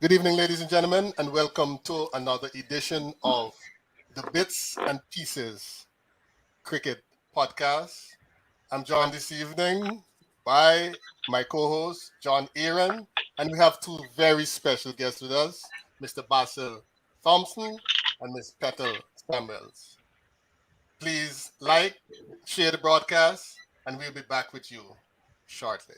Good evening, ladies and gentlemen, and welcome to another edition of the Bits and Pieces Cricket Podcast. I'm joined this evening by my co-host, John Aaron, and we have two very special guests with us, Mr. Bassett Thompson and Ms. Petal Samuels. Please like, share the broadcast, and we'll be back with you shortly.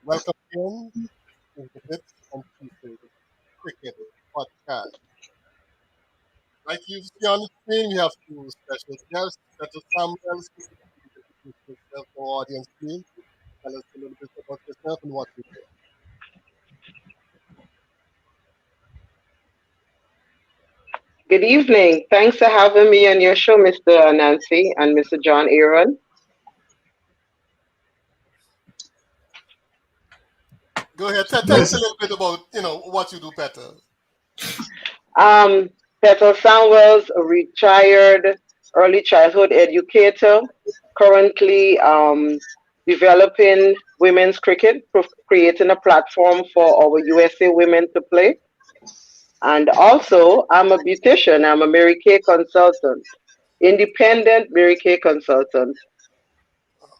Welcome again to the Bits and Pieces Cricket Podcast. Like you see on the screen, we have two special guests, Petal Samuels, introduce yourself to our audience, please. Tell us a little bit about yourself and what you do. Good evening. Thanks for having me on your show, Mr. Nancy and Mr. John Aaron. Go ahead, tell us a little bit about what you do, Petal. Petal Samuels, a retired early childhood educator, currently developing women's cricket, creating a platform for our USA women to play. And also, I'm a beautician. I'm a Mary Kay consultant, independent Mary Kay consultant.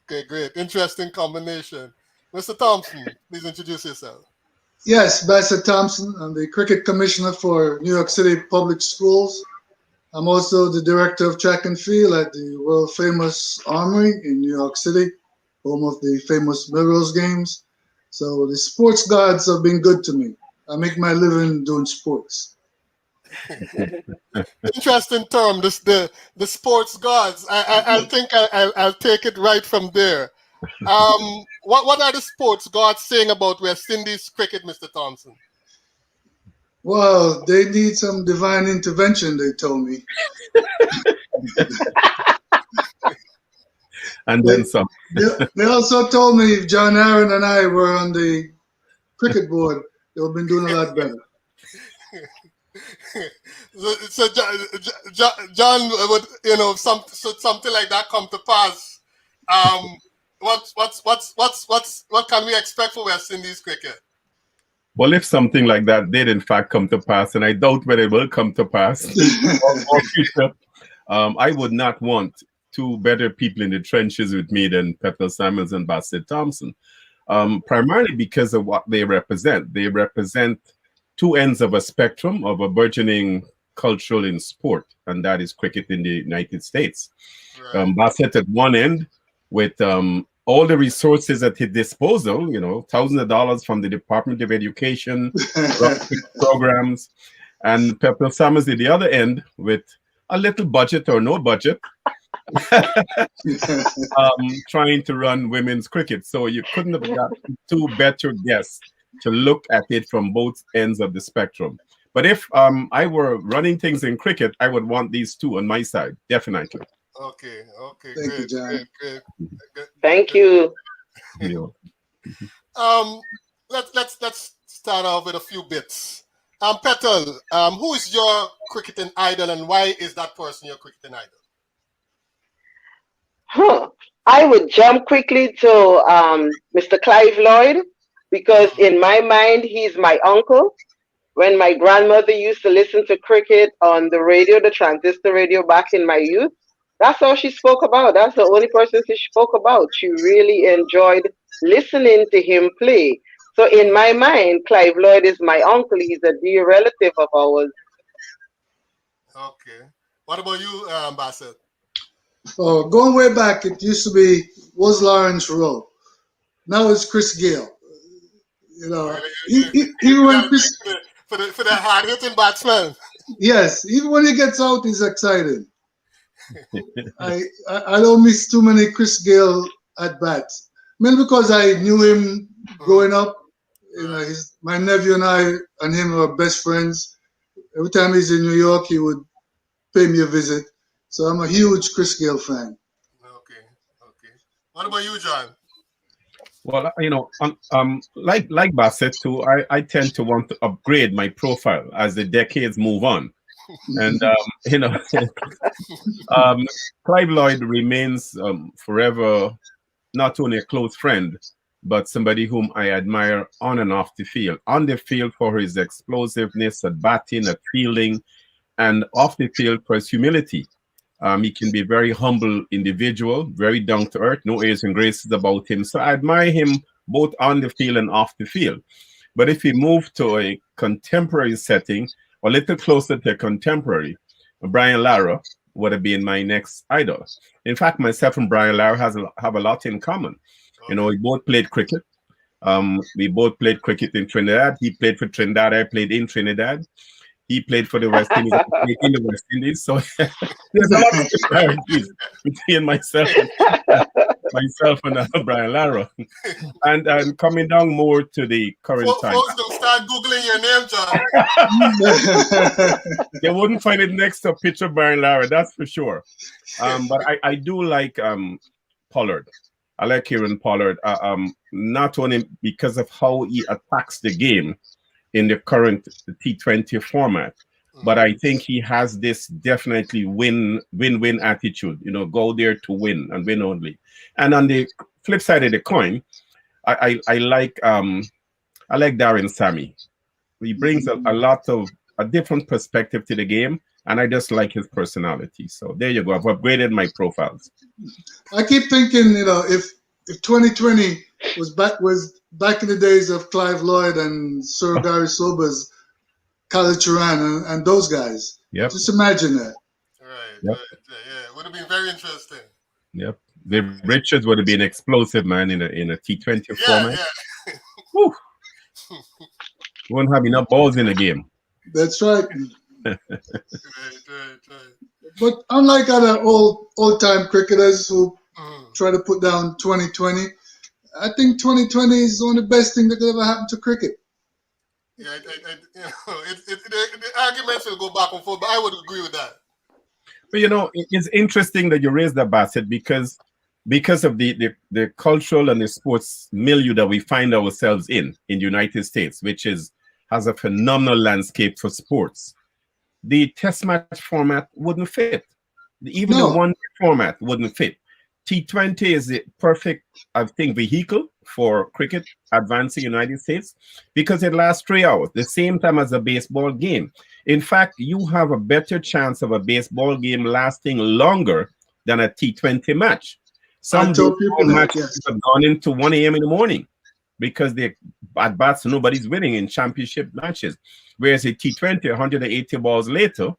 Okay, great, interesting combination. Mr. Thompson, please introduce yourself. Yes, Bassett Thompson. I'm the cricket commissioner for New York City Public Schools. I'm also the director of track and field at the world famous Armory in New York City, home of the famous Melrose Games. So the sports gods have been good to me. I make my living doing sports. Interesting term, the sports gods. I think I'll take it right from there. What are the sports gods saying about West Indies cricket, Mr. Thompson? Well, they need some divine intervention, they told me. And then some. They also told me if John Aaron and I were on the cricket board, they would have been doing a lot better. So John would something like that come to pass. What can we expect for West Indies cricket? Well, if something like that did in fact come to pass, and I doubt whether it will come to pass or future, I would not want two better people in the trenches with me than Petal Samuels and Bassett Thompson. Primarily because of what they represent. They represent two ends of a spectrum of a burgeoning cultural in sport, and that is cricket in the United States. Right. Bassett at one end with all the resources at his disposal, thousands of dollars from the Department of Education, programs, and Petal Samuels at the other end with a little budget or no budget, trying to run women's cricket. So you couldn't have got two better guests to look at it from both ends of the spectrum. But if I were running things in cricket, I would want these two on my side, definitely. Okay, okay, Thank you, great, John. great. Thank you. You Um, let's start off with a few bits. Petal, who is your cricketing idol, and why is that person your cricketing idol? Huh. I would jump quickly to Mr. Clive Lloyd because in my mind he's my uncle. When my grandmother used to listen to cricket on the radio, the transistor radio back in my youth, that's all she spoke about. That's the only person she spoke about. She really enjoyed listening to him play. So in my mind, Clive Lloyd is my uncle. He's a dear relative of ours. Okay. What about you, Bassett? Oh, going way back, it used to be was Lawrence Rowe. Now it's Chris Gale. You know, even when Chris, For the hard hitting batsman. yes, even when he gets out, he's excited. I don't miss too many Chris Gale at bats. Mainly because I knew him growing up. You know, my nephew and I and him were best friends. Every time he's in New York, he would pay me a visit. So I'm a huge Chris Gale fan. Okay, okay. What about you, John? Well, like Bassett too, I tend to want to upgrade my profile as the decades move on, and Clive Lloyd remains forever not only a close friend, but somebody whom I admire on and off the field. On the field for his explosiveness at batting, at fielding, and off the field for his humility. He can be a very humble individual, very down to earth, no airs and graces about him. So I admire him both on the field and off the field. But if we move to a contemporary setting, or a little closer to contemporary, Brian Lara would have been my next idol. In fact, myself and Brian Lara have a lot in common. You know, we both played cricket. We both played cricket in Trinidad. He played for Trinidad. I played in Trinidad. He played for the West Indies. I played in the West Indies. So there's a lot of similarities between myself and Brian Lara. And coming down more to the current time. Folks don't start Googling your name, John. They wouldn't find it next to a picture of Brian Lara, that's for sure. But I do like Pollard. I like Kieran Pollard, not only because of how he attacks the game in the current T20 format, but I think he has this definitely win-win attitude. You know, go there to win and win only. And on the flip side of the coin, I like Darren Sammy. He brings a lot of a different perspective to the game, and I just like his personality. So there you go. I've upgraded my profiles. I keep thinking, you know, if 2020 was back in the days of Clive Lloyd and Sir Gary Sober's Khalid Turan and those guys. Yep. Just imagine that. Right, Yep. right. Yeah, would have been very interesting. Yep. The Richards would have been explosive, man, in a T20 format. Yeah. Whew. Wouldn't have enough balls in the game. That's right. Right. But unlike other old-time cricketers who try to put down 2020, I think 2020 is one of the best things that could ever happen to cricket. Yeah, the arguments will go back and forth, but I would agree with that. But you know, it's interesting that you raised that, Bassett, because of the cultural and the sports milieu that we find ourselves in the United States, which has a phenomenal landscape for sports. The test match format wouldn't fit. Even the one format wouldn't fit. T20 is the perfect, I think, vehicle for cricket advancing United States because it lasts 3 hours, the same time as a baseball game. In fact, you have a better chance of a baseball game lasting longer than a T20 match. Some matches have gone into 1 a.m. in the morning because they at bats nobody's winning in championship matches. Whereas a T20, 180 balls later,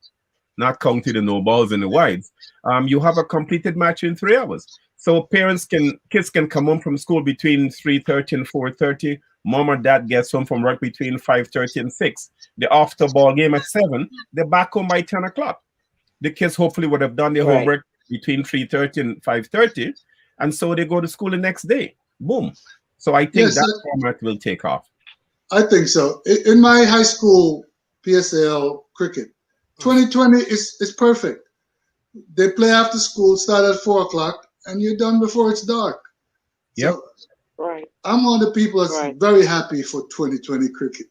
not counting the no balls and the wides, you have a completed match in 3 hours. So kids can come home from school between 3:30 and 4:30. Mom or dad gets home from work between 5:30 and 6. The after ball game at 7, they're back home by 10 o'clock. The kids hopefully would have done their homework between 3:30 and 5:30, and so they go to school the next day. Boom. So I think Yes, that format will take off. I think so. In my high school PSAL cricket, 2020 is perfect. They play after school, start at 4 o'clock, and you're done before it's dark. Yep. So Right. I'm one of the people that's Right. very happy for 2020 cricket.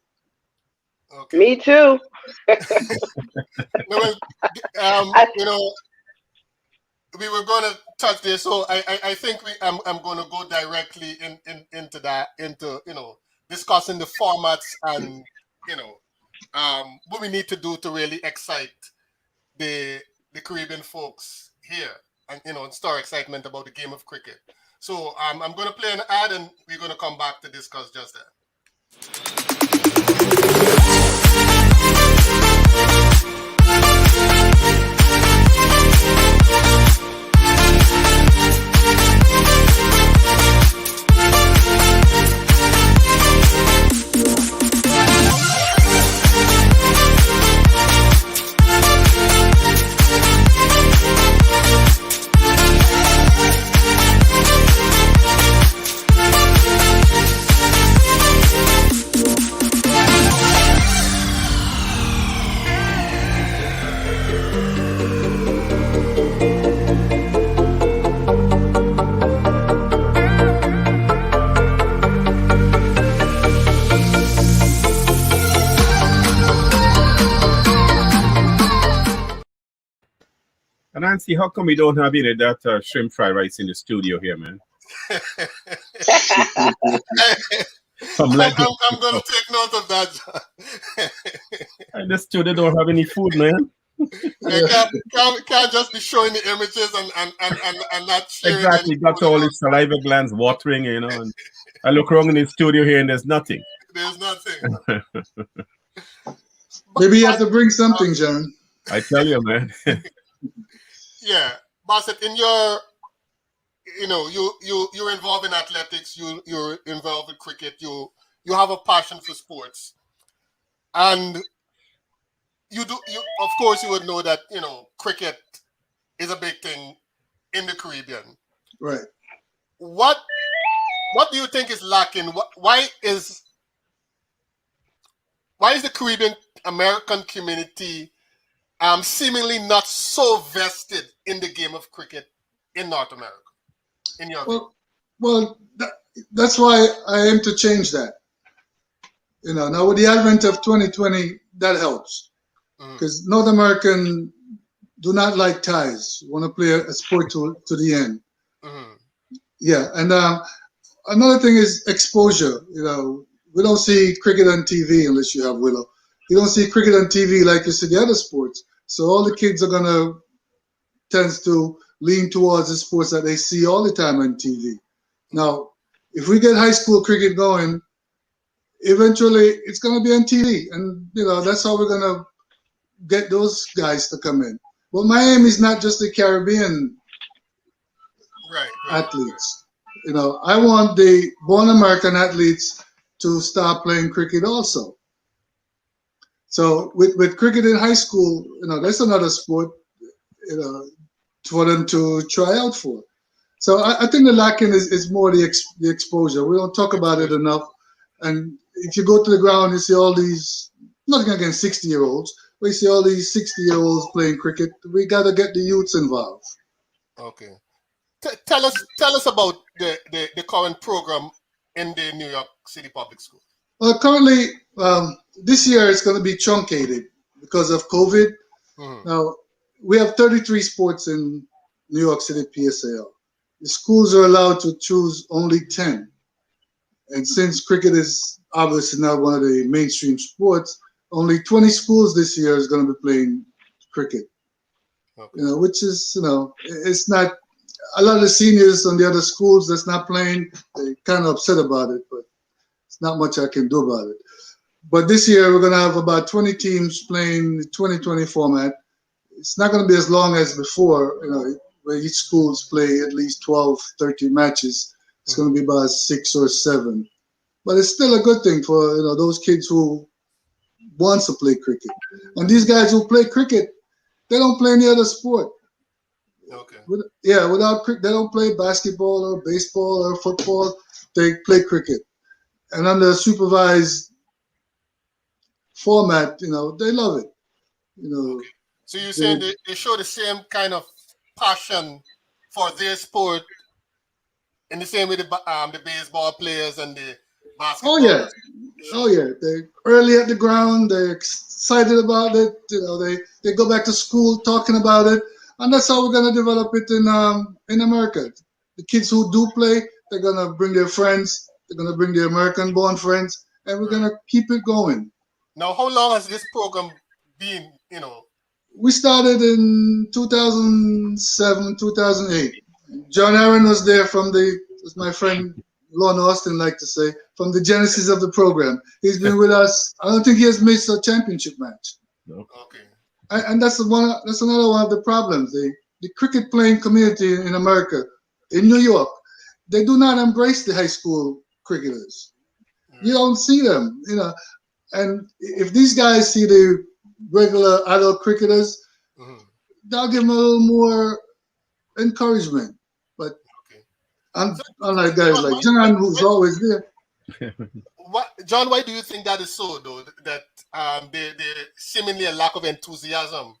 Okay. Me too. No, well, I, you know, we were going to touch this, so I think I'm going to go directly into that, into, discussing the formats and, what we need to do to really excite the Caribbean folks here and, stir excitement about the game of cricket. So I'm going to play an ad and we're going to come back to discuss just that. And Nancy, how come we don't have any of that shrimp fried rice in the studio here, man? Some legend. I'm going to take note of that. And the studio don't have any food, man. Can't just be showing the images and not sharing. Exactly, got all his saliva glands watering, and I look around in the studio here and there's nothing. There's nothing. Maybe you have to bring something, John. I tell you, man. Yeah, Bassett, in your, you're involved in athletics. You're involved in cricket. You have a passion for sports, and you do. Of course, you would know that cricket is a big thing in the Caribbean. Right. What do you think is lacking? Why is the Caribbean American community seemingly not so vested in the game of cricket in North America, in your view? Well, that's why I aim to change that. Now with the advent of 2020, that helps because North American do not like ties. Want to play a sport to the end. Mm-hmm. Yeah, and another thing is exposure. We don't see cricket on TV unless you have Willow. You don't see cricket on TV like you see the other sports. So all the kids are gonna tends to lean towards the sports that they see all the time on TV. Now, if we get high school cricket going, eventually it's gonna be on TV, and that's how we're gonna get those guys to come in. But my aim is not just the Caribbean athletes. I want the born American athletes to start playing cricket also. So with cricket in high school, that's another sport, for them to try out for. So I think the lacking is more the exposure. We don't talk about it enough. And if you go to the ground, you see all these, nothing against 60-year-olds, but you see all these 60-year-olds playing cricket. We got to get the youths involved. Okay. Tell us about the current program in the New York City Public Schools. Well, currently, this year it's going to be truncated because of COVID. Mm-hmm. Now, we have 33 sports in New York City PSAL. The schools are allowed to choose only 10. And since cricket is obviously not one of the mainstream sports, only 20 schools this year is going to be playing cricket. Okay. Which is, it's not, a lot of the seniors on the other schools that's not playing, they're kind of upset about it, but it's not much I can do about it. But this year we're going to have about 20 teams playing the 2020 format. It's not going to be as long as before, where each schools play at least 12, 13 matches. It's going to be about 6 or 7. But it's still a good thing for those kids who wants to play cricket. And these guys who play cricket, they don't play any other sport. Okay. They don't play basketball or baseball or football. They play cricket, and under supervised format, they love it. You know, Okay. So you're saying they, they show the same kind of passion for their sport in the same way the baseball players and the oh basketball yeah, players oh show. yeah. They're early at the ground. They're excited about it. They go back to school talking about it, and that's how we're gonna develop it in America. The kids who do play, they're gonna bring their friends. They're gonna bring their American-born friends, and we're Right. gonna keep it going. Now, how long has this program been? We started in 2007, 2008. John Aaron was there as my friend Lon Austin liked to say, from the genesis of the program. He's been with us. I don't think he has missed a championship match. No. Okay. And that's another one of the problems. The cricket playing community in America, in New York, they do not embrace the high school cricketers. You Right. don't see them. And if these guys see the regular adult cricketers, Hmm. that'll give them a little more encouragement. But Okay. So, unlike guys John, like John, who's always there, John, why do you think that is so, though? That they seemingly a lack of enthusiasm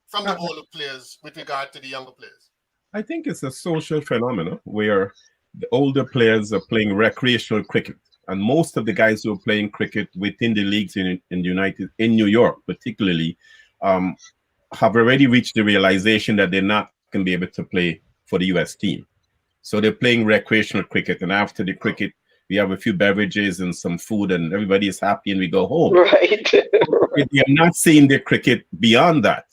from the I, older players with regard to the younger players. I think it's a social phenomenon where the older players are playing recreational cricket, and most of the guys who are playing cricket within the leagues in New York, particularly, um, have already reached the realization that they're not going to be able to play for the U.S. team. So they're playing recreational cricket, and after the Oh, cricket, we have a few beverages and some food, and everybody is happy, and we go home. Right. You're not seeing the cricket beyond that.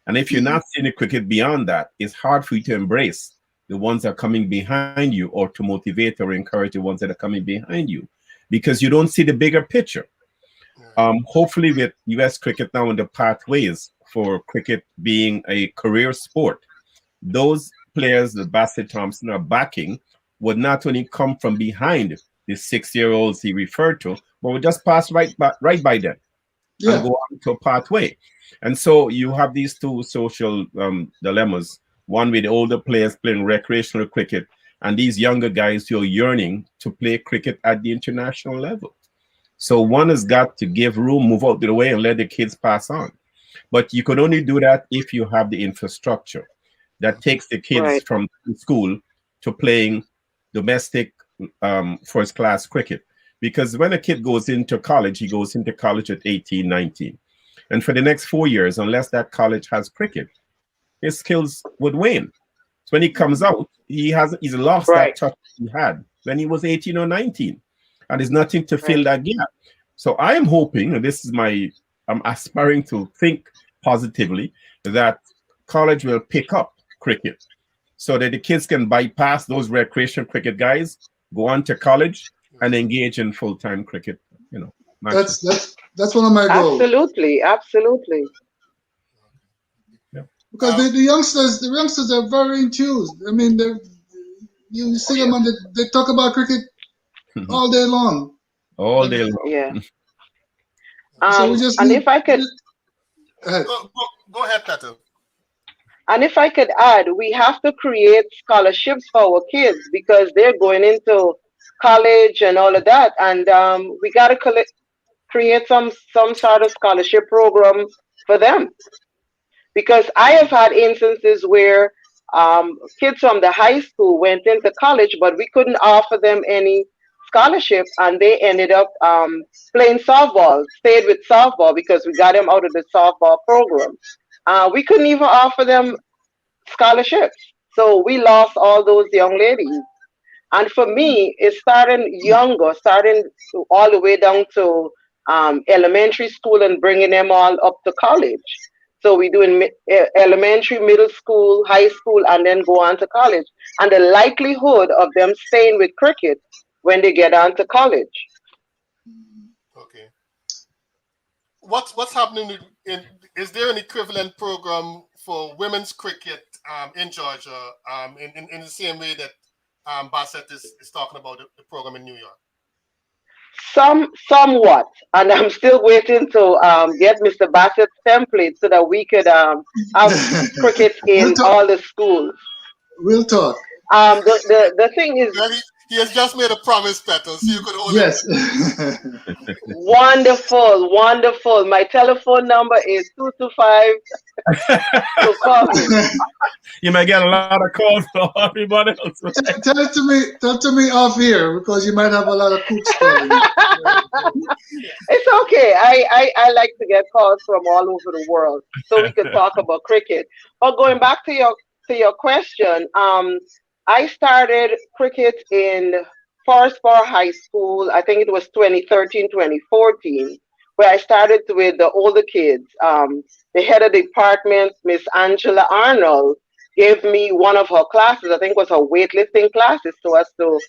And if you're not seeing the cricket beyond that, it's hard for you to embrace the ones that are coming behind you or to motivate or encourage the ones that are coming behind you because you don't see the bigger picture. right. Hopefully, with US cricket now in the pathways for cricket being a career sport, those players that Bassett Thompson are backing would not only come from behind the 6-year-olds he referred to, but would just pass right by them and yeah, go on to a pathway. And so you have these two social dilemmas, one with the older players playing recreational cricket and these younger guys who are yearning to play cricket at the international level. So one has got to give room, move out of the way, and let the kids pass on. But you can only do that if you have the infrastructure that takes the kids Right. from school to playing domestic first class cricket. Because when a kid goes into college, he goes into college at 18, 19. And for the next 4 years, unless that college has cricket, his skills would wane. So when he comes out, he's lost that Right. touch he had when he was 18 or 19. And there's nothing to fill Right. that gap. So I am hoping, and I'm aspiring to think positively, that college will pick up cricket so that the kids can bypass those recreational cricket guys, go on to college, and engage in full-time cricket, that's matches. that's that's one of my goals. Absolutely. Absolutely. Yeah. Because the youngsters are very enthused. I mean, you Oh see yeah. them and they talk about cricket all day long. All And day long. Yeah. so we just And need. if I could Uh, Go ahead, Petal. add, we have to create scholarships for our kids because they're going into college and all of that, and we got to create some sort of scholarship program for them. Because I have had instances where kids from the high school went into college, but we couldn't offer them any scholarship, and they ended up playing softball, stayed with softball because we got them out of the softball program. We couldn't even offer them scholarships, so we lost all those young ladies. And for me, it's starting younger, starting all the way down to elementary school and bringing them all up to college. So we do in elementary, middle school, high school, and then go on to college. And the likelihood of them staying with cricket when they get on to college. Okay. What's happening in? Is there an equivalent program for women's cricket in Georgia in the same way that Bassett is talking about the program in New York? Somewhat, and I'm still waiting to get Mr. Bassett's template so that we could have cricket we'll in talk. all the schools. We'll talk. The thing is Well, he has just made a promise, Petal, so you could hold him. Yes. wonderful, wonderful. My telephone number is 225. So call me. You may get a lot of calls from everybody else. Tell it to me. Tell it to me off here because you might have a lot of cooks calling. It's okay. I like to get calls from all over the world so we could talk about cricket. But going back to your question, I started cricket in Forest Bar High School. I think it was 2013, 2014, where I started with the older kids. The head of the department, Miss Angela Arnold, gave me one of her classes. I think it was her weightlifting classes to us to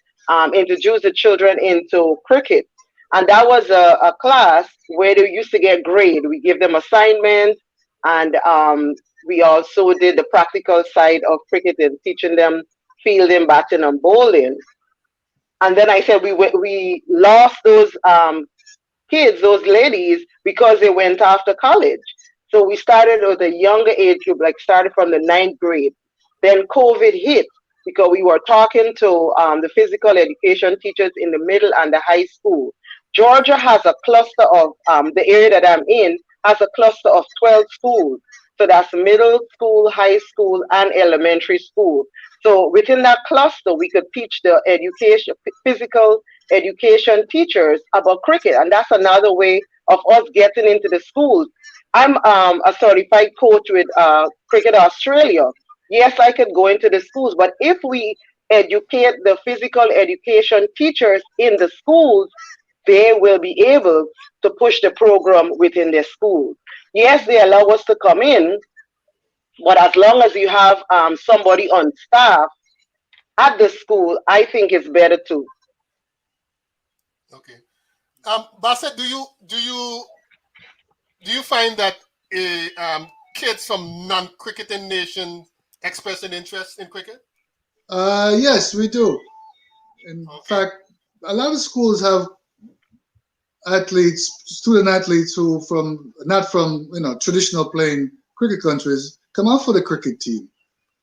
introduce the children into cricket. And that was a class where they used to get grade. We give them assignments, and we also did the practical side of cricket and teaching them fielding, batting, and bowling. And then I said we lost those kids, those ladies, because they went after college. So we started with a younger age group, like started from the ninth grade. Then COVID hit because we were talking to the physical education teachers in the middle and the high school. Georgia has a cluster of the area that I'm in has a cluster of 12 schools. So that's middle school, high school, and elementary school. So within that cluster, we could teach the education, physical education teachers about cricket, and that's another way of us getting into the schools. I'm a certified coach with Cricket Australia. Yes, I could go into the schools, but if we educate the physical education teachers in the schools, they will be able to push the program within their school. Yes, they allow us to come in, but as long as you have somebody on staff at the school, I think it's better too. Okay. Bassett, do you find that kids from non-cricketing nations express an interest in cricket? Yes, we do. In Okay. fact, a lot of schools have athletes, student athletes who from not from traditional playing cricket countries come out for the cricket team.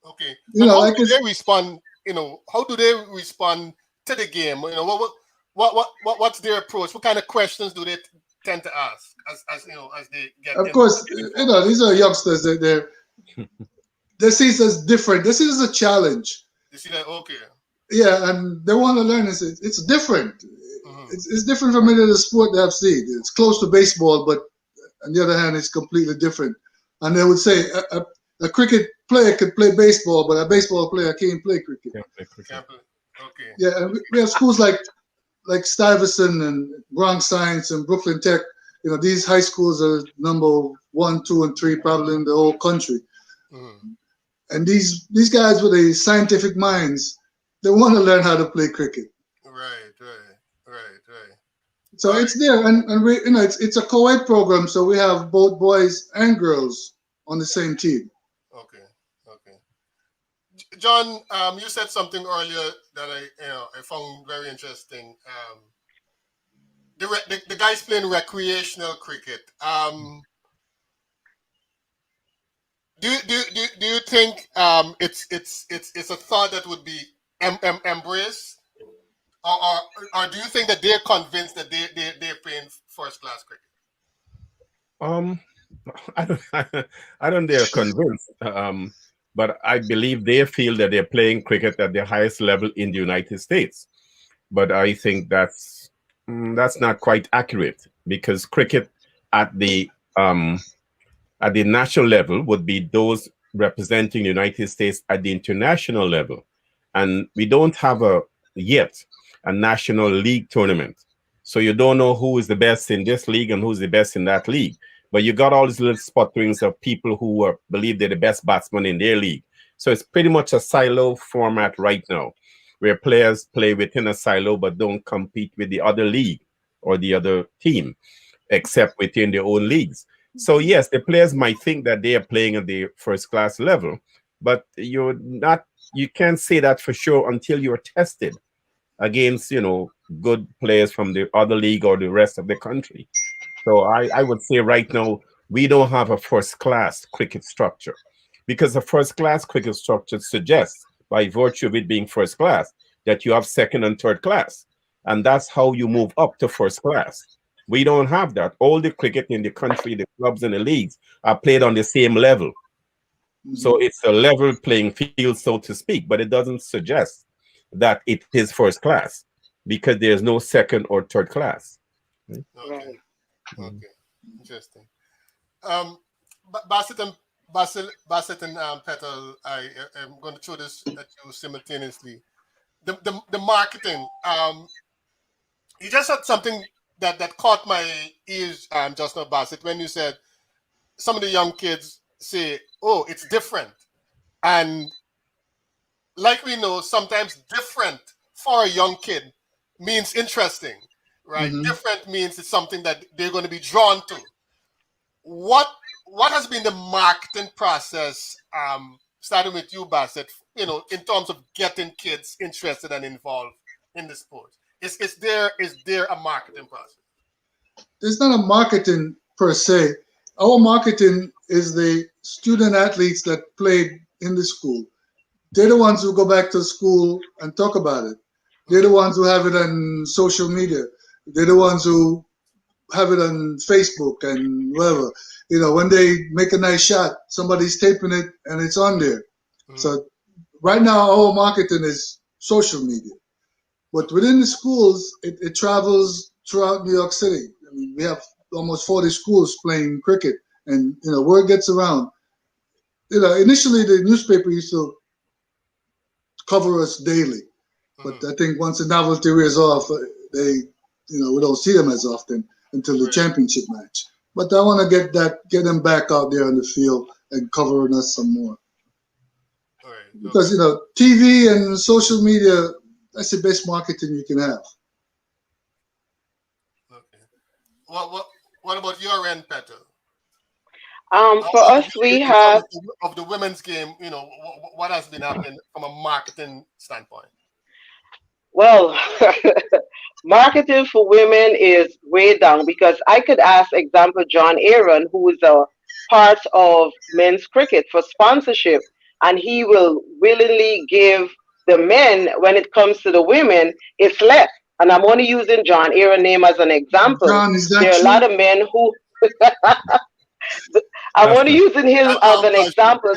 Okay. You And know, how like do they respond? How do they respond to the game? What's their approach? What kind of questions do they tend to ask as they get of in? course, these are youngsters. They see it as different. They see it as a challenge. You see that? Okay. Yeah, and they want to learn. It's different. Hmm. It's different from any other sport they have seen. It's close to baseball, but on the other hand, it's completely different. And they would say a cricket player could play baseball, but a baseball player can't play cricket. Yeah, play cricket. Example. Okay. Yeah, and we have schools like Stuyvesant and Bronx Science and Brooklyn Tech. These high schools are number 1, 2, and 3 probably in the whole country. Hmm. And these guys with the scientific minds, they want to learn how to play cricket. Right. Right. Right. Right. So All right. it's there, and we it's a co-ed program, so we have both boys and girls on the same team. Okay. Okay. John, you said something earlier that I found very interesting. The guys playing recreational cricket. Do you think it's a thought that would be embraced, or do you think that they're convinced that they're playing first class cricket? Um, I don't, I don't dare convinced, but I believe they feel that they're playing cricket at the highest level in the United States. But I think that's not quite accurate because cricket at the um, at the national level would be those representing the United States at the international level, and we don't have yet a national league tournament. So you don't know who is the best in this league and who's the best in that league. But you got all these little sputterings of people who believe they're the best batsman in their league. So it's pretty much a silo format right now, where players play within a silo but don't compete with the other league or the other team, except within their own leagues. So yes, the players might think that they are playing at the first class level, but you can't say that for sure until you're tested. against, good players from the other league or the rest of the country. So I would say right now, we don't have a first class cricket structure, because the first class cricket structure suggests, by virtue of it being first class, that you have second and third class. And that's how you move up to first class. We don't have that. All the cricket in the country, the clubs and the leagues, are played on the same level. So it's a level playing field, so to speak, but it doesn't suggest that it is first class, because there's no second or third class. Okay. Right. Okay. Interesting. Um, Bassett and Petal, I am going to throw this at you simultaneously. The marketing. You just said something that caught my ears, just now, Bassett, when you said some of the young kids say, "Oh, it's different," and like we know, sometimes different for a young kid means interesting, right? Different means it's something that they're going to be drawn to. What has been the marketing process, starting with you, Bassett, in terms of getting kids interested and involved in the sport? Is there a marketing process? There's not a marketing per se. Our marketing is the student athletes that played in the school. They're the ones who go back to school and talk about it. They're the ones who have it on social media. They're the ones who have it on Facebook and whatever. When they make a nice shot, somebody's taping it and it's on there. So right now, our marketing is social media. But within the schools, it travels throughout New York City. I mean, we have almost 40 schools playing cricket, and word gets around. Initially the newspaper used to cover us daily, but I think once the novelty wears off, we don't see them as often until the championship match. But I want to get them back out there on the field and covering us some more. Right. Because TV and social media, that's the best marketing you can have. Okay. What about your end, Petal? For us, we In terms have of the women's game, what has been happening from a marketing standpoint? well, marketing for women is way down because I could ask, example, John Aaron, who is a part of men's cricket for sponsorship, and he will willingly give the men when it comes to the women, it's less. And I'm only using John Aaron name as an example. John, is that There are a true? lot of men who I'm That's only good. using him That as sounds an example.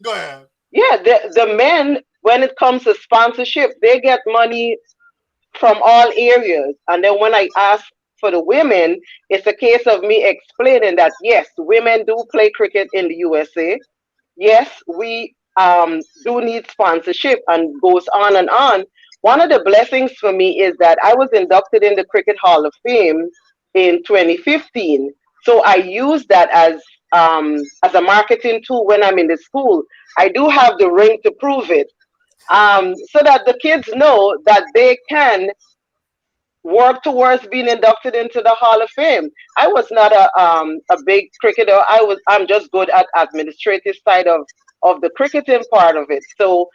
Go ahead. Yeah, the men, when it comes to sponsorship, they get money from all areas. And then when I ask for the women, it's a case of me explaining that yes, women do play cricket in the USA. Yes, we do need sponsorship and goes on and on. One of the blessings for me is that I was inducted in the Cricket Hall of Fame in 2015. So I use that as a marketing tool when I'm in the school. I do have the ring to prove it, so that the kids know that they can work towards being inducted into the Hall of Fame. I was not a big cricketer. I'm just good at administrative side of the cricketing part of it. So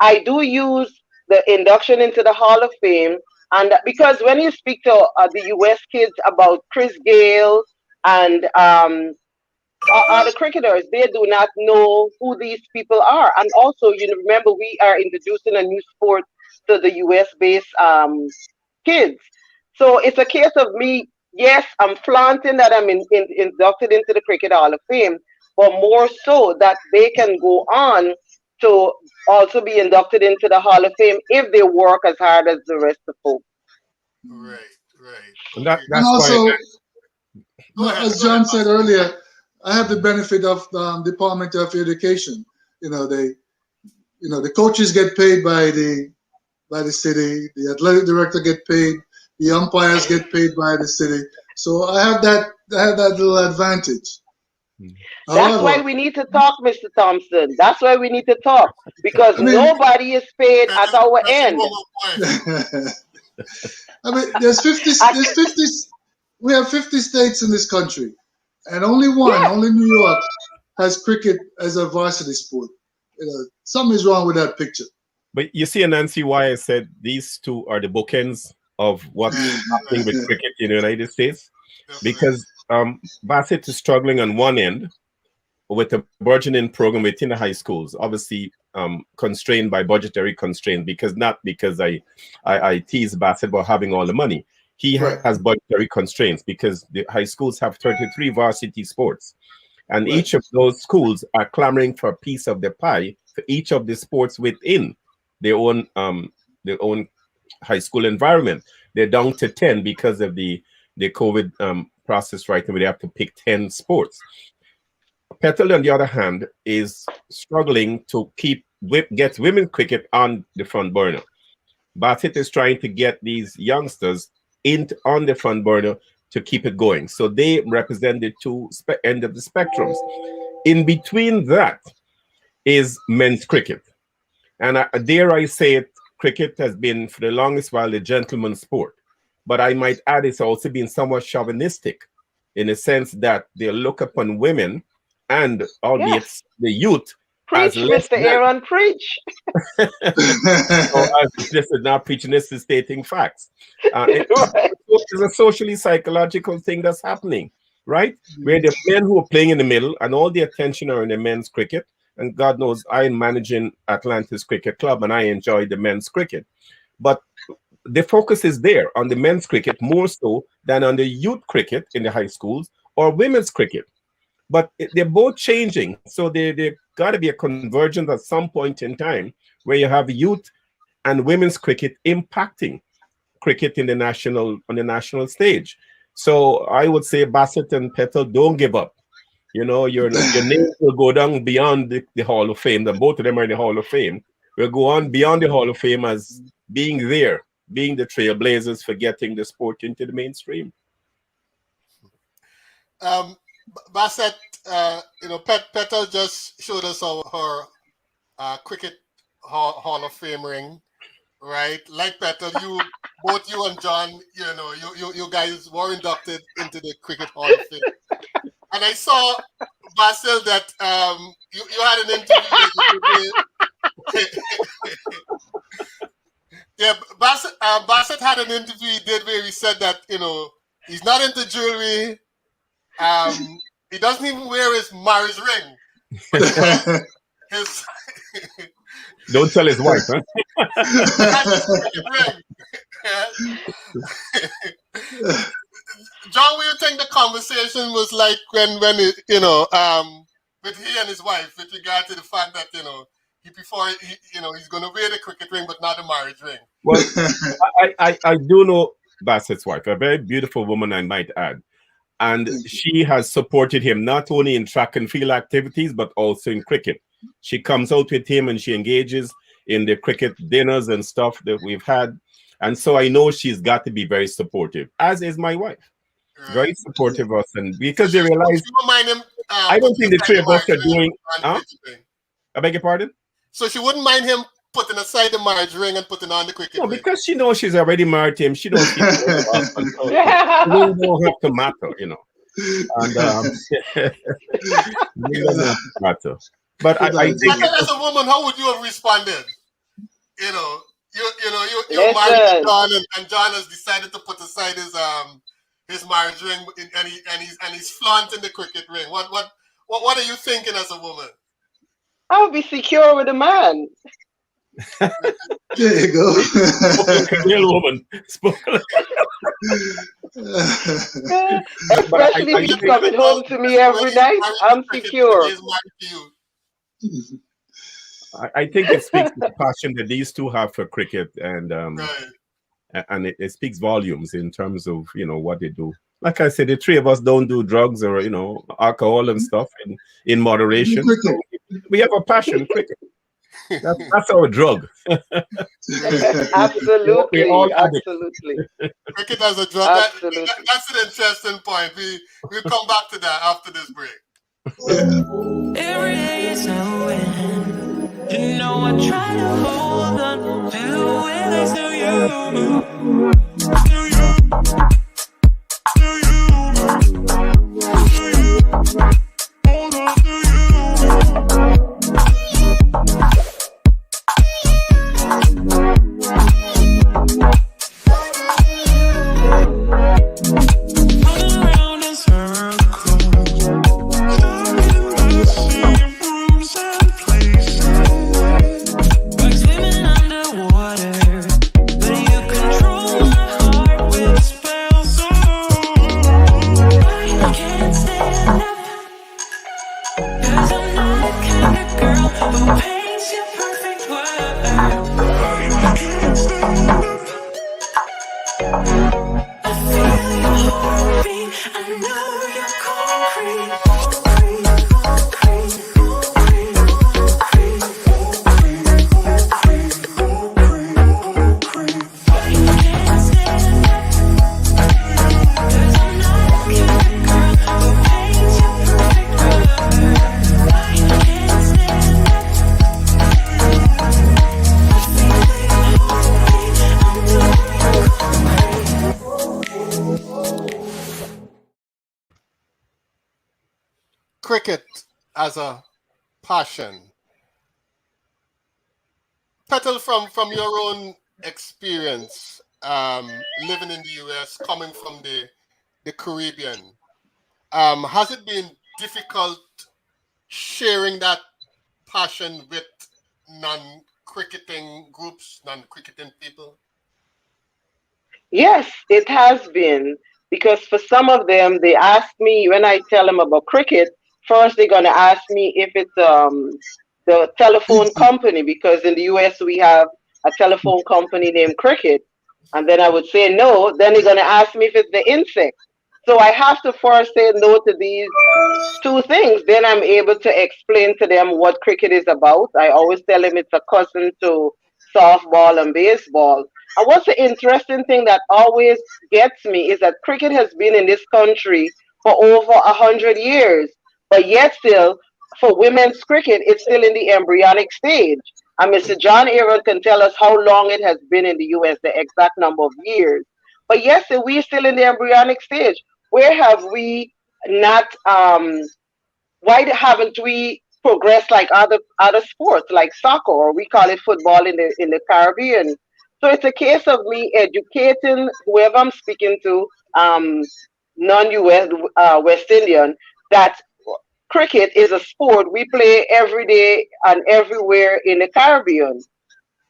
I do use the induction into the Hall of Fame, and because when you speak to the U.S. kids about Chris Gale and the cricketers, they do not know who these people are. And also, remember, we are introducing a new sport to the US based kids. So it's a case of me, yes, I'm flaunting that I'm inducted into the Cricket Hall of Fame, but more so that they can go on to also be inducted into the Hall of Fame if they work as hard as the rest of folks. Right. Right. And that, Okay. And that's why. also, Go ahead. as Go ahead, John said Bassett. earlier, I have the benefit of the Department of Education. The coaches get paid by the city, the athletic director get paid, the umpires get paid by the city. So I have that little advantage. That's why However, we need to talk, Mr. Thompson. That's why we need to talk because I mean, nobody is paid at our That's a end. normal point. there's I, 50, we have 50 states in this country, and yes, only New York has cricket as a varsity sport. Something is wrong with that picture. But you see, Nancy, why I said these two are the bookends of what's happening with cricket in the United States, because Bassett is struggling on one end with a burgeoning program within the high schools, obviously constrained by budgetary constraints, because I tease Bassett about having all the money. He has budgetary constraints because the high schools have 33 varsity sports. And each of those schools are clamoring for a piece of the pie for each of the sports within their own high school environment. They're down to 10 because of the COVID process right now, where they have to pick 10 sports. Petal, on the other hand, is struggling to get women's cricket on the front burner. Bassett is trying to get these youngsters on the front burner to keep it going. So they represent the two end of the spectrums. In between that is men's cricket. And dare I say it, cricket has been for the longest while a gentleman's sport. But I might add it's also been somewhat chauvinistic in the sense that they look upon women and albeit the youth. Preach, Mr. Aaron, preach. So this is not preaching, this is stating facts. It's a socially psychological thing that's happening, right? Where the men who are playing in the middle and all the attention are in the men's cricket. And God knows I'm managing Atlantis Cricket Club and I enjoy the men's cricket. But the focus is there on the men's cricket more so than on the youth cricket in the high schools or women's cricket. But they're both changing. So there got to be a convergence at some point in time where you have youth and women's cricket impacting cricket on the national stage. So I would say Bassett and Petal, don't give up. You know, your name will go down beyond the Hall of Fame. The both of them are in the Hall of Fame. We'll go on beyond the Hall of Fame as being there, being the trailblazers for getting the sport into the mainstream. Bassett, Petal just showed us her cricket Hall of Fame ring, right? Like Petal, both you and John, you guys were inducted into the Cricket Hall of Fame. And I saw, Bassett, that you had an interview. Yeah, Bassett had an interview he did where he said that, he's not into jewelry. He doesn't even wear his marriage ring. Don't tell his wife, huh? John, what do you think the conversation was like when with he and his wife with regard to the fact that he's going to wear the cricket ring but not the marriage ring? Well, I do know Bassett's wife, a very beautiful woman, I might add. And she has supported him not only in track and field activities, but also in cricket. She comes out with him and she engages in the cricket dinners and stuff that we've had. And so I know she's got to be very supportive, as is my wife. Very supportive of us. And because they realize, I don't think the three of us are doing. I beg your pardon? So she wouldn't mind him putting aside the marriage ring and putting on the cricket ring? No, because she knows she's already married to him. She knows she don't have to matter, And it doesn't have to matter. But I think as a woman, how would you have responded? You're married to John, and John has decided to put aside his marriage ring, and he's flaunting the cricket ring. What are you thinking as a woman? I would be secure with a man. There you go. Real woman. Especially if he's coming home to me every night, I'm secure. I think it speaks to the passion that these two have for cricket, and it speaks volumes in terms of what they do. Like I said, the three of us don't do drugs or alcohol and stuff in moderation. We have a passion, cricket. That's our drug. Absolutely, absolutely. Cricket as a drug. That's an interesting point. We'll come back to that after this break. Every day is a win. I try to hold on to the way they still you. Hold on to you. Cricket as a passion. Petal, from your own experience, living in the US, coming from the Caribbean, has it been difficult sharing that passion with non-cricketing groups, non-cricketing people? Yes, it has been because for some of them, they ask me when I tell them about cricket. First, they're gonna ask me if it's the telephone company because in the U.S. we have a telephone company named Cricket, and then I would say no. Then they're gonna ask me if it's the insect. So I have to first say no to these two things. Then I'm able to explain to them what cricket is about. I always tell them it's a cousin to softball and baseball. And what's the interesting thing that always gets me is that cricket has been in this country for over 100 years, but yet still, for women's cricket, it's still in the embryonic stage. And Mr. John Aaron can tell us how long it has been in the U.S., the exact number of years. But yes, we're still in the embryonic stage. Where have we not why haven't we progressed like other sports like soccer, or we call it football in the Caribbean? So it's a case of me educating whoever I'm speaking to, non-US West Indian, that cricket is a sport we play every day and everywhere in the Caribbean.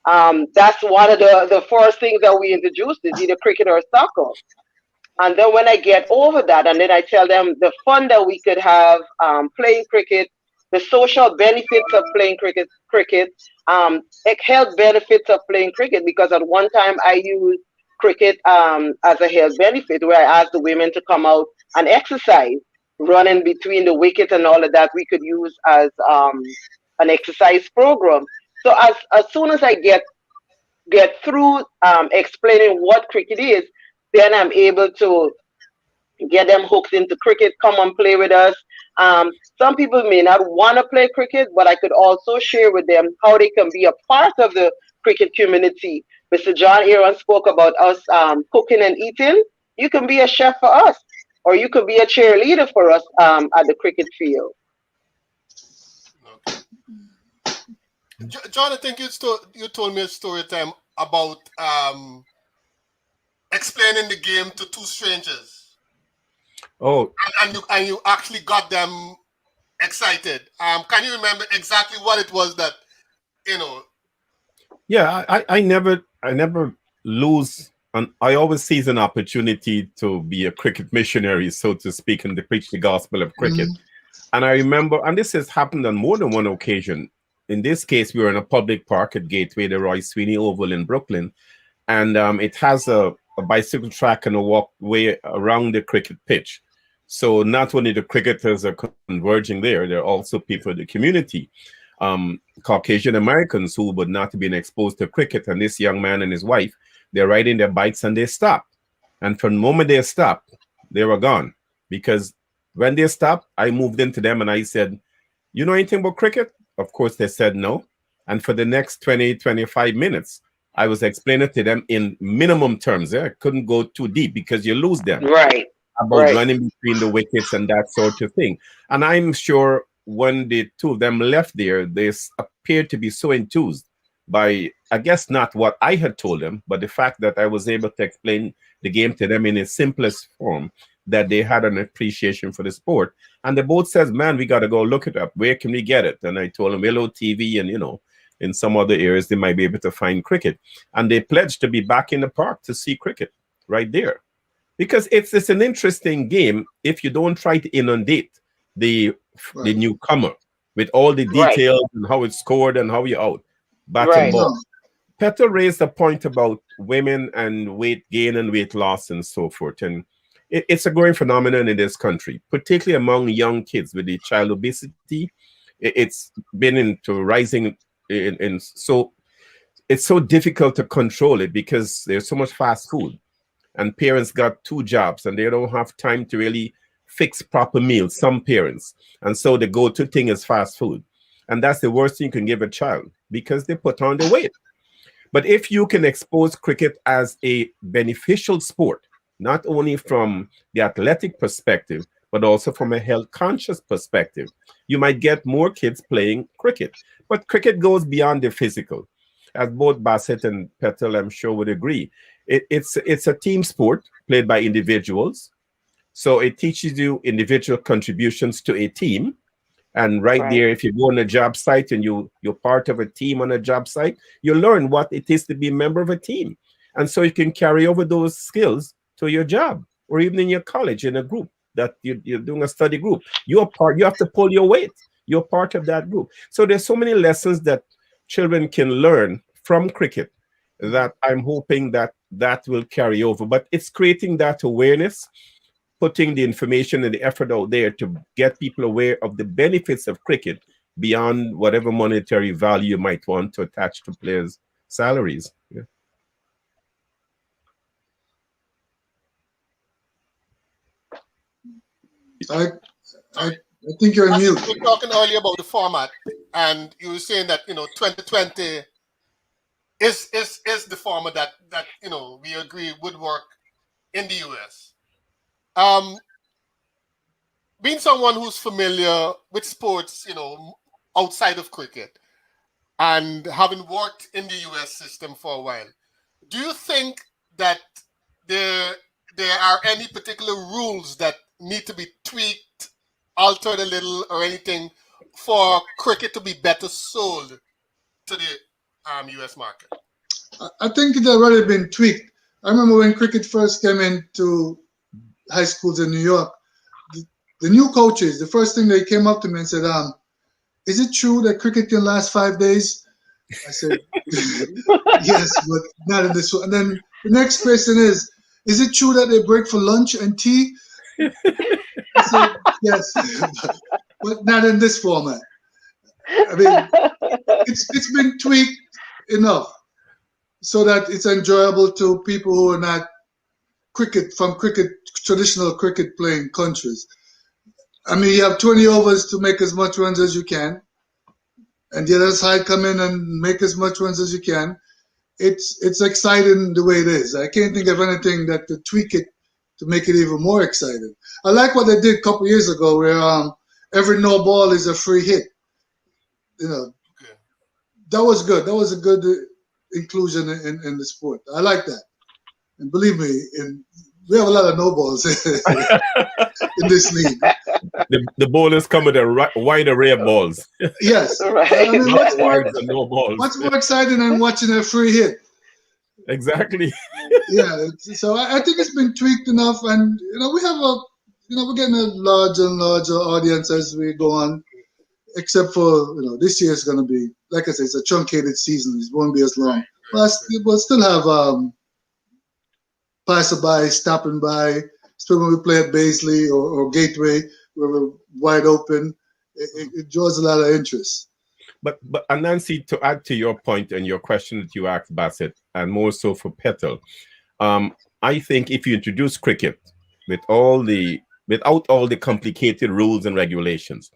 That's one of the first things that we introduced is either cricket or soccer. And then when I get over that, and then I tell them the fun that we could have playing cricket, the social benefits of playing cricket, health benefits of playing cricket. Because at one time I used cricket as a health benefit, where I asked the women to come out and exercise, running between the wicket and all of that. We could use as an exercise program. So as soon as I get through explaining what cricket is, then I'm able to get them hooked into cricket, come and play with us. Some people may not want to play cricket, but I could also share with them how they can be a part of the cricket community. Mr. John Aaron spoke about us cooking and eating. You can be a chef for us, or you could be a cheerleader for us at the cricket field. Okay. John, I think you told me a story time about explaining the game to two strangers. Oh, And you actually got them excited. Can you remember exactly what it was that you know? yeah. I never lose, and I always seize an opportunity to be a cricket missionary, so to speak, and to preach the gospel of cricket. And I remember, and this has happened on more than one occasion. In this case, we were in a public park at Gateway, the Roy Sweeney Oval in Brooklyn, and it has a bicycle track and a walkway around the cricket pitch. So not only the cricketers are converging there are also people in the community, Caucasian Americans who would not have been exposed to cricket. And this young man and his wife, they're riding their bikes and they stopped. And from the moment they stopped, they were gone. Because when they stopped, I moved into them and I said, you know anything about cricket? Of course, they said no. And for the next 20, 25 minutes, I was explaining to them in minimum terms. I couldn't go too deep because you lose them. Right. About running between the wickets and that sort of thing. And I'm sure when the two of them left there, they appeared to be so enthused by, I guess, not what I had told them, but the fact that I was able to explain the game to them in its simplest form, that they had an appreciation for the sport. And they both says, man, we got to go look it up. Where can we get it? And I told them, Willow TV, and, in some other areas, they might be able to find cricket. And they pledged to be back in the park to see cricket right there. Because it's an interesting game if you don't try to inundate the newcomer with all the details and how it's scored and how you're out. Bat and ball. Petal raised a point about women and weight gain and weight loss and so forth. And it's a growing phenomenon in this country, particularly among young kids with the child obesity. It's been into rising so it's so difficult to control it because there's so much fast food, and parents got two jobs and they don't have time to really fix proper meals, some parents. And so the go-to thing is fast food. And that's the worst thing you can give a child because they put on the weight. But if you can expose cricket as a beneficial sport, not only from the athletic perspective, but also from a health conscious perspective, you might get more kids playing cricket. But cricket goes beyond the physical. As both Bassett and Petal, I'm sure, would agree. It's a team sport played by individuals. So it teaches you individual contributions to a team. And right Right. there, if you go on a job site and you're part of a team on a job site, you learn what it is to be a member of a team. And so you can carry over those skills to your job or even in your college in a group that you're doing a study group. You have to pull your weight. You're part of that group. So there's so many lessons that children can learn from cricket that I'm hoping that will carry over. But it's creating that awareness, putting the information and the effort out there to get people aware of the benefits of cricket beyond whatever monetary value you might want to attach to players' salaries. Yeah. I, I think you're As mute. we were talking earlier about the format, and you were saying that 2020 is the format that we agree would work in the US. Being someone who's familiar with sports, outside of cricket, and having worked in the US system for a while, do you think that there are any particular rules that need to be tweaked, altered a little, or anything for cricket to be better sold to the US market? I think it already been tweaked. I remember when cricket first came into high schools in New York, the new coaches, the first thing they came up to me and said, is it true that cricket can last 5 days? I said, yes, but not in this one. And then the next question is it true that they break for lunch and tea? I said, yes, but not in this format. I mean, it's been tweaked enough so that it's enjoyable to people who are not traditional cricket playing countries. I mean, you have 20 overs to make as much runs as you can, and the other side come in and make as much runs as you can. It's exciting the way it is. I can't think of anything that to tweak it to make it even more exciting. I like what they did a couple years ago, where every no ball is a free hit. That was good. That was a good inclusion in the sport. I like that. And believe me, we have a lot of no balls in this league. The bowlers come with a wide array of balls. Yes. Right. I mean, Not wides and no balls. what's more exciting than watching a free hit? Exactly. Yeah. So I think it's been tweaked enough, and we have we're getting a larger and larger audience as we go on. Except for this year is going to be, like I said, it's a truncated season. It won't be as long. But we'll still have passerby stopping by, especially when we play at Baisley or Gateway, where we're wide open. It draws a lot of interest. But Nancy, to add to your point and your question that you asked, Bassett, and more so for Petal, I think if you introduce cricket without all the complicated rules and regulations,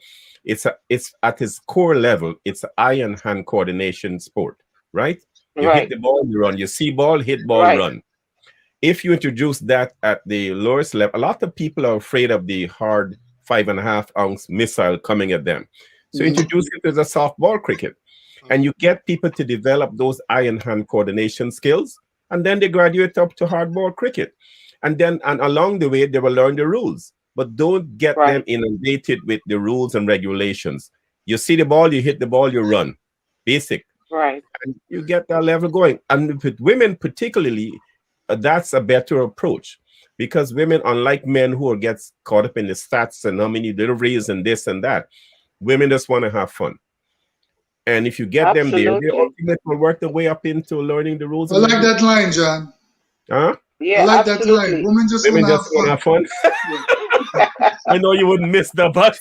it's at its core level, it's an eye and hand coordination sport, right? You hit the ball, you run. You see ball, hit ball, run. If you introduce that at the lowest level, a lot of people are afraid of the hard 5.5-ounce missile coming at them. So introduce it as a softball cricket, and you get people to develop those eye and hand coordination skills, and then they graduate up to hardball cricket, and along the way they will learn the rules. But don't get them inundated with the rules and regulations. You see the ball, you hit the ball, you run. Basic. Right. And you get that level going. And with women particularly, that's a better approach. Because women, unlike men who gets caught up in the stats and how many deliveries and this and that, women just want to have fun. And if you get them there, they ultimately will work their way up into learning the rules. I like that line, John. Huh? I Yeah, like that line. absolutely. Women just Women want to have just want to fun. have fun. Yeah. I know you wouldn't miss the bus.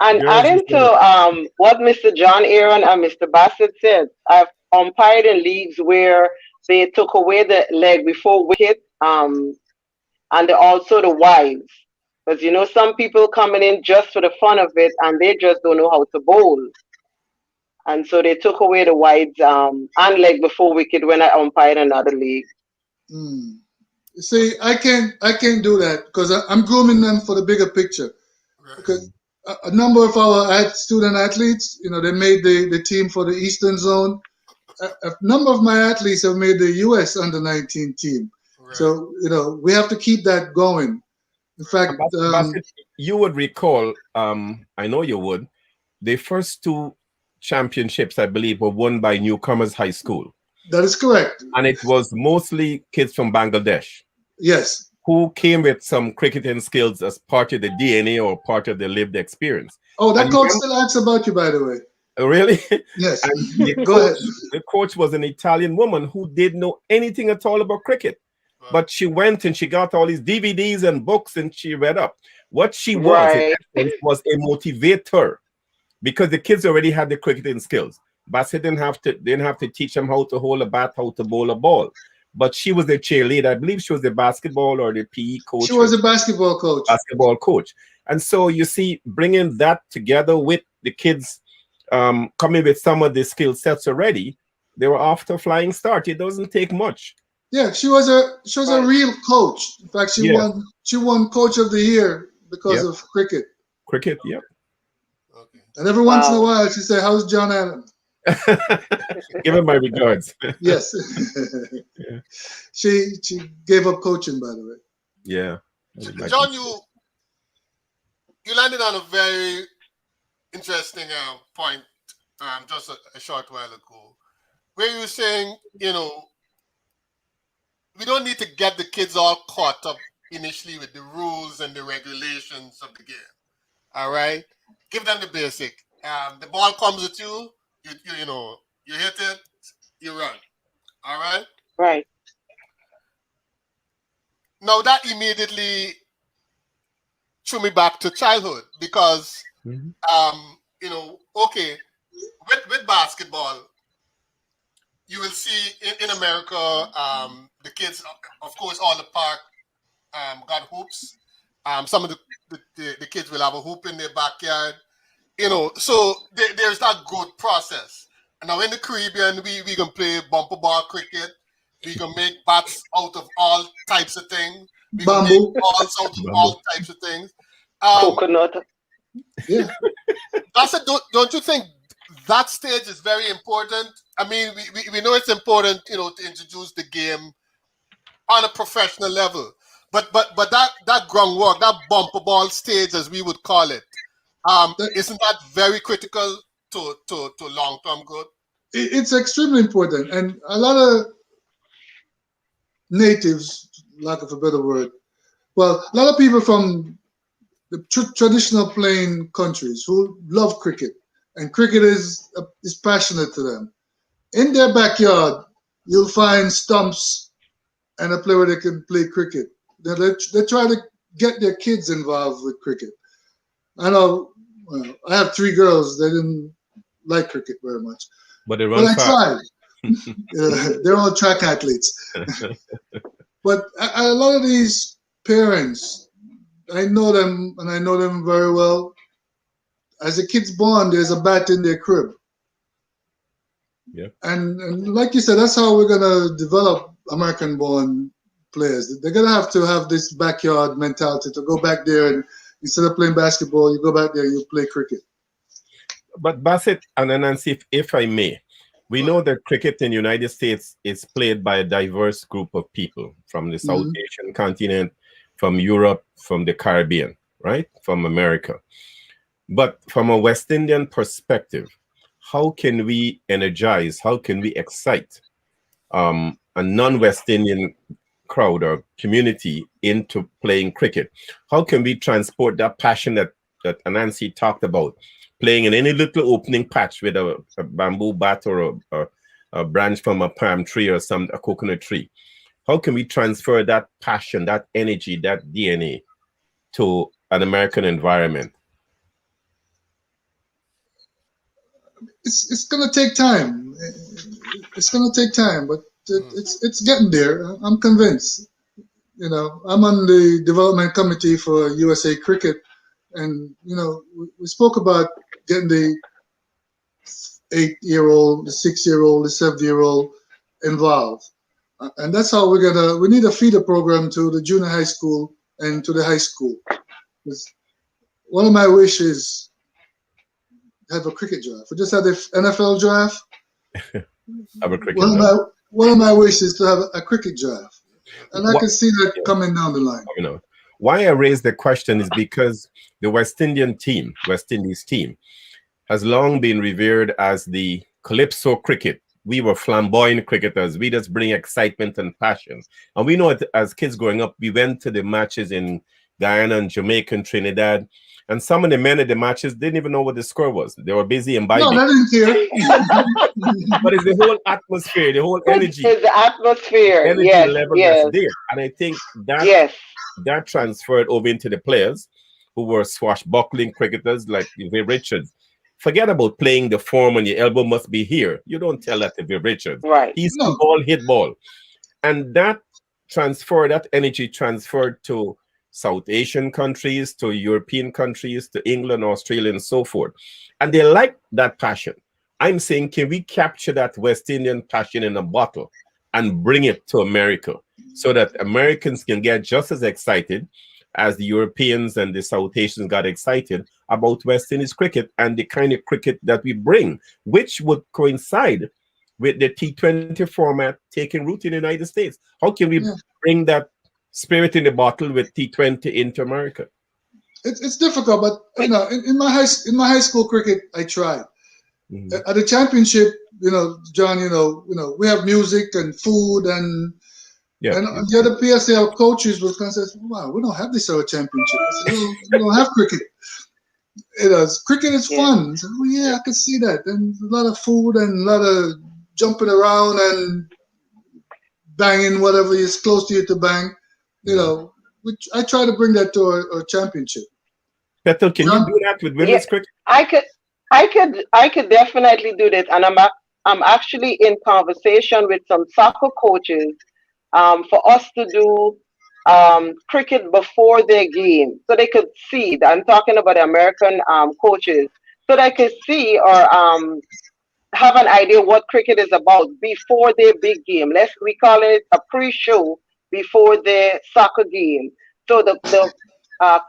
And Girls adding just to want what Mr. John Aaron and Mr. Bassett said, I've umpired in leagues where they took away the leg before wicket, and also the wides. Because you know, some people coming in just for the fun of it, and they just don't know how to bowl, and so they took away the wides and leg before wicket when I umpired another league. Mm. See, I can't do that because I'm grooming them for the bigger picture. Right. Because a number of our student athletes, they made the team for the Eastern Zone. A number of my athletes have made the U.S. under 19 team. Right. So we have to keep that going. In fact, to. Bassett, you would recall, I know you would, the first two championships, I believe, were won by Newcomers High School. that is correct. And it was mostly kids from Bangladesh Yes. who came with some cricketing skills as part of the DNA or part of the lived experience. Oh, that And coach still asks about you, by the way. really? Yes. And Go ahead. the coach was an Italian woman who didn't know anything at all about cricket. Well, But she went and she got all these DVDs and books and she read up. What she was, in Right. essence, was a motivator because the kids already had the cricketing skills. Bassett didn't have to teach them how to hold a bat, how to bowl a ball. But she was a cheerleader. I believe she was the basketball or the PE coach. She was a basketball coach. Basketball coach. And so you see, bringing that together with the kids coming with some of the skill sets already, they were off to a flying start. It doesn't take much. Yeah, she was a Right. real coach. In fact, she Yeah. won Coach of the Year because Yeah. of cricket. Cricket, yeah. okay. And every once in a Wow. while, she said, "How's John Allen?" Give him my regards. Yes. Yeah. She gave up coaching, by the way. Yeah. John, you landed on a very interesting point just a short while ago, where you were saying, we don't need to get the kids all caught up initially with the rules and the regulations of the game. All right, give them the basic. The ball comes at you, you hit it, you run. All right. Right. Now that immediately threw me back to childhood because Mhm. okay, with basketball, you will see in America, the kids, of course, all the park got hoops. Some of the kids will have a hoop in their backyard. So there's that growth process. And now in the Caribbean, we can play bumper ball cricket. We can make bats out of all types of things. We can make Bamboo. balls out of Bamboo. all types of things. Coconut. Yeah. Don't you think that stage is very important? I mean, we know it's important, to introduce the game on a professional level. But that groundwork, that bumper ball stage, as we would call it, isn't that very critical to long term growth? It's extremely important, and a lot of natives, lack of a better word, well, a lot of people from the traditional playing countries who love cricket, and cricket is passionate to them. In their backyard, you'll find stumps and a place where they can play cricket. They try to get their kids involved with cricket. I know, I have 3 girls. They didn't like cricket very much, But they but run I fast. tried. They're all track athletes. But a lot of these parents, I know them, and I know them very well. As a kid's born, there's a bat in their crib. Yeah. And like you said, that's how we're gonna develop American-born players. They're gonna have to have this backyard mentality to go back there and instead of playing basketball, you go back there, you play cricket. But Bassett and Nancy, if I may, we know that cricket in the United States is played by a diverse group of people from the South Asian continent, from Europe, from the Caribbean, right? From America. But from a West Indian perspective, how can we energize, how can we excite a non-West Indian crowd or community into playing cricket? How can we transport that passion that Anansi talked about, playing in any little opening patch with a bamboo bat or a branch from a palm tree or a coconut tree. How can we transfer that passion, that energy, that DNA to an American environment? It's gonna take time. It's gonna take time, but it's getting there. I'm convinced. You know, I'm on the development committee for USA Cricket, and you know, we spoke about getting the 8-year-old, the 6-year-old, the 7-year-old involved, and that's how we need a feeder program to the junior high school and to the high school. 'Cause one of my wishes have a cricket draft. We just had the NFL draft. Have a cricket One of my wishes to have a cricket draft, and I can see that coming down the line. You know, why I raise the question is because the West Indies team, has long been revered as the calypso cricket. We were flamboyant cricketers. We just bring excitement and passion. And we know it as kids growing up. We went to the matches in Guyana and Jamaica and Trinidad. And some of the men at the matches didn't even know what the score was. They were busy imbibing. No, I didn't care. But it's the whole atmosphere, the whole energy. It's the atmosphere. Energy Yes, level yes. that's there. And I think that Yes. that transferred over into the players who were swashbuckling cricketers like Viv Richards. Forget about playing the form and your elbow must be here. You don't tell that to Viv Richards. Right. He's ball, hit ball. And that energy transferred to South Asian countries, to European countries, to England, Australia, and so forth. And they like that passion. I'm saying, can we capture that West Indian passion in a bottle and bring it to America so that Americans can get just as excited as the Europeans and the South Asians got excited about West Indies cricket and the kind of cricket that we bring, which would coincide with the T20 format taking root in the United States. How can we bring that spirit in the bottle with T20 into America? It's difficult, but you know, in my high school cricket, I tried. Mm-hmm. At the championship, you know, John, you know, we have music and food and the other PSL coaches was going to say, "Wow, we don't have this sort of championship. We don't have cricket. Cricket is fun." So, I can see that. And a lot of food and a lot of jumping around and banging whatever is close to you to bang. You know, which I try to bring that to our championship. Petal, can you do that with women's cricket? I could definitely do that, and I'm actually in conversation with some soccer coaches for us to do cricket before their game, so they could see. I'm talking about the American coaches, so they could see or have an idea what cricket is about before their big game. We call it a pre-show before their soccer game. So the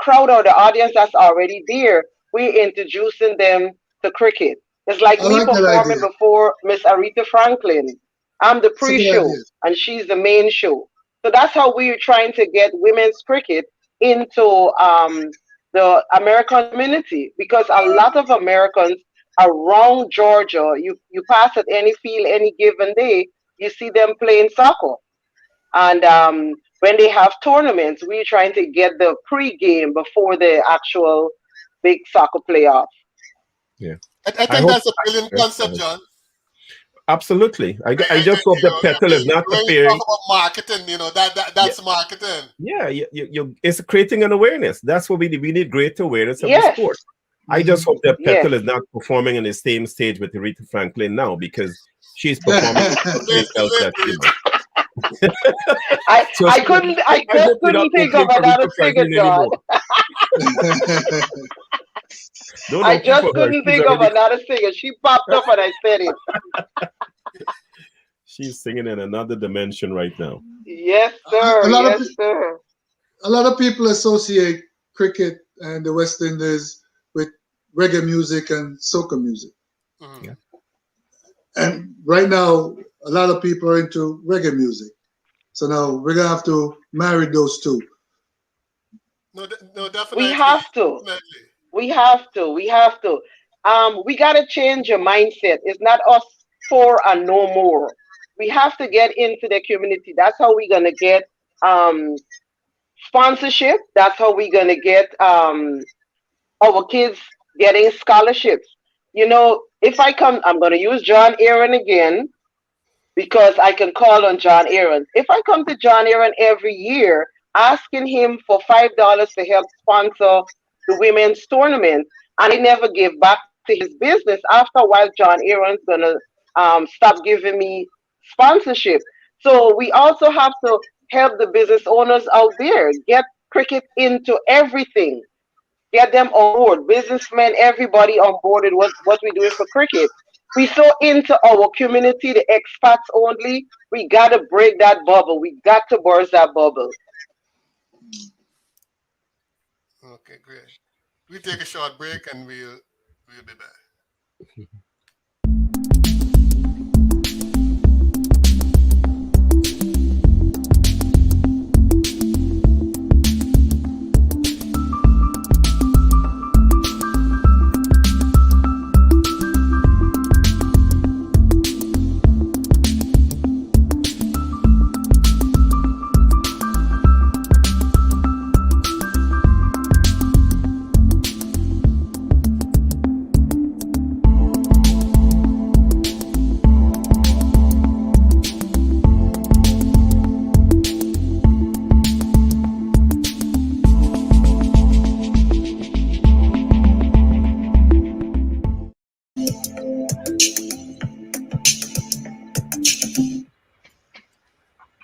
crowd or the audience that's already there, we're introducing them to cricket. It's like me performing before Miss Aretha Franklin. I'm the pre-show and she's the main show. So that's how we're trying to get women's cricket into the American community, because a lot of Americans around Georgia, you pass at any field any given day, you see them playing soccer. And when they have tournaments, we're trying to get the pre-game before the actual big soccer playoff. Yeah, I think that's a brilliant concept, John. Absolutely. I just hope that Petal is not preparing. Talk about marketing, you know, that's marketing. Yeah, it's creating an awareness. That's what we need. We need great awareness of the sport. I just hope that Petal is not performing on the same stage with Aretha Franklin now, because she's performing. I couldn't think of another singer, John. I just couldn't think of another singer. She popped up and I said it. She's singing in another dimension right now. Yes, sir. Sir. A lot of people associate cricket and the West Indies with reggae music and soca music. Mm-hmm. Yeah. And right now, a lot of people are into reggae music. So now we're going to have to marry those two. No, definitely. We have to. Definitely. We have to. We got to change your mindset. It's not us for and no more. We have to get into the community. That's how we're going to get sponsorship. That's how we're going to get our kids getting scholarships. You know, if I'm going to use John Aaron again. because I can call on John Aaron. If I come to John Aaron every year asking him for $5 to help sponsor the women's tournament, and I never give back to his business, after a while, John Aaron's gonna stop giving me sponsorship. So we also have to help the business owners out there get cricket into everything, get them on board, businessmen, everybody on board with what we're doing for cricket. We so into our community, the expats only. We gotta break that bubble. We got to burst that bubble. Okay, great. We take a short break and we'll be back.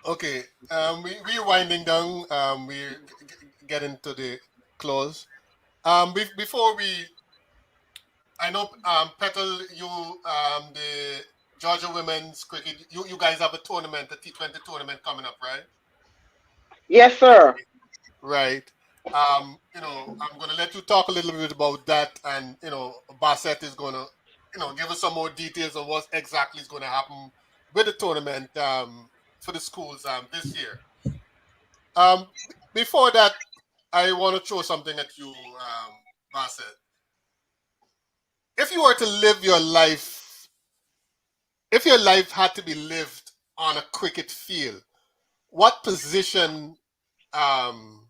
Okay, we're winding down. We're getting to the close. Before I know, Petal, the Georgia women's cricket, you guys have a tournament, a T20 tournament coming up, right? Yes, sir. Right. I'm going to let you talk a little bit about that, and Bassett is going to, give us some more details on what exactly is going to happen with the tournament for the schools this year. Um, Before that, I want to throw something at you, Bassett. If you were to live your life, if your life had to be lived on a cricket field, what position um,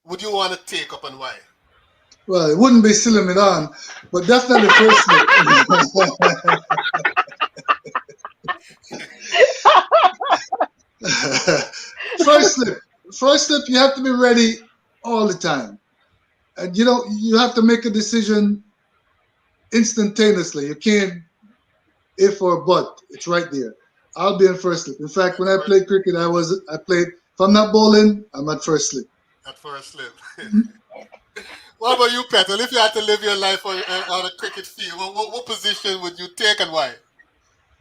would you want to take up and why? Well, it wouldn't be silly me on, but definitely firstly. firstly, first step, you have to be ready all the time. And you have to make a decision instantaneously. You can't if or but. It's right there. I'll be in first slip. In fact, when I played cricket, I played. If I'm not bowling, I'm at first slip. At first slip. What about you, Petal? If you had to live your life on a cricket field, what position would you take and why?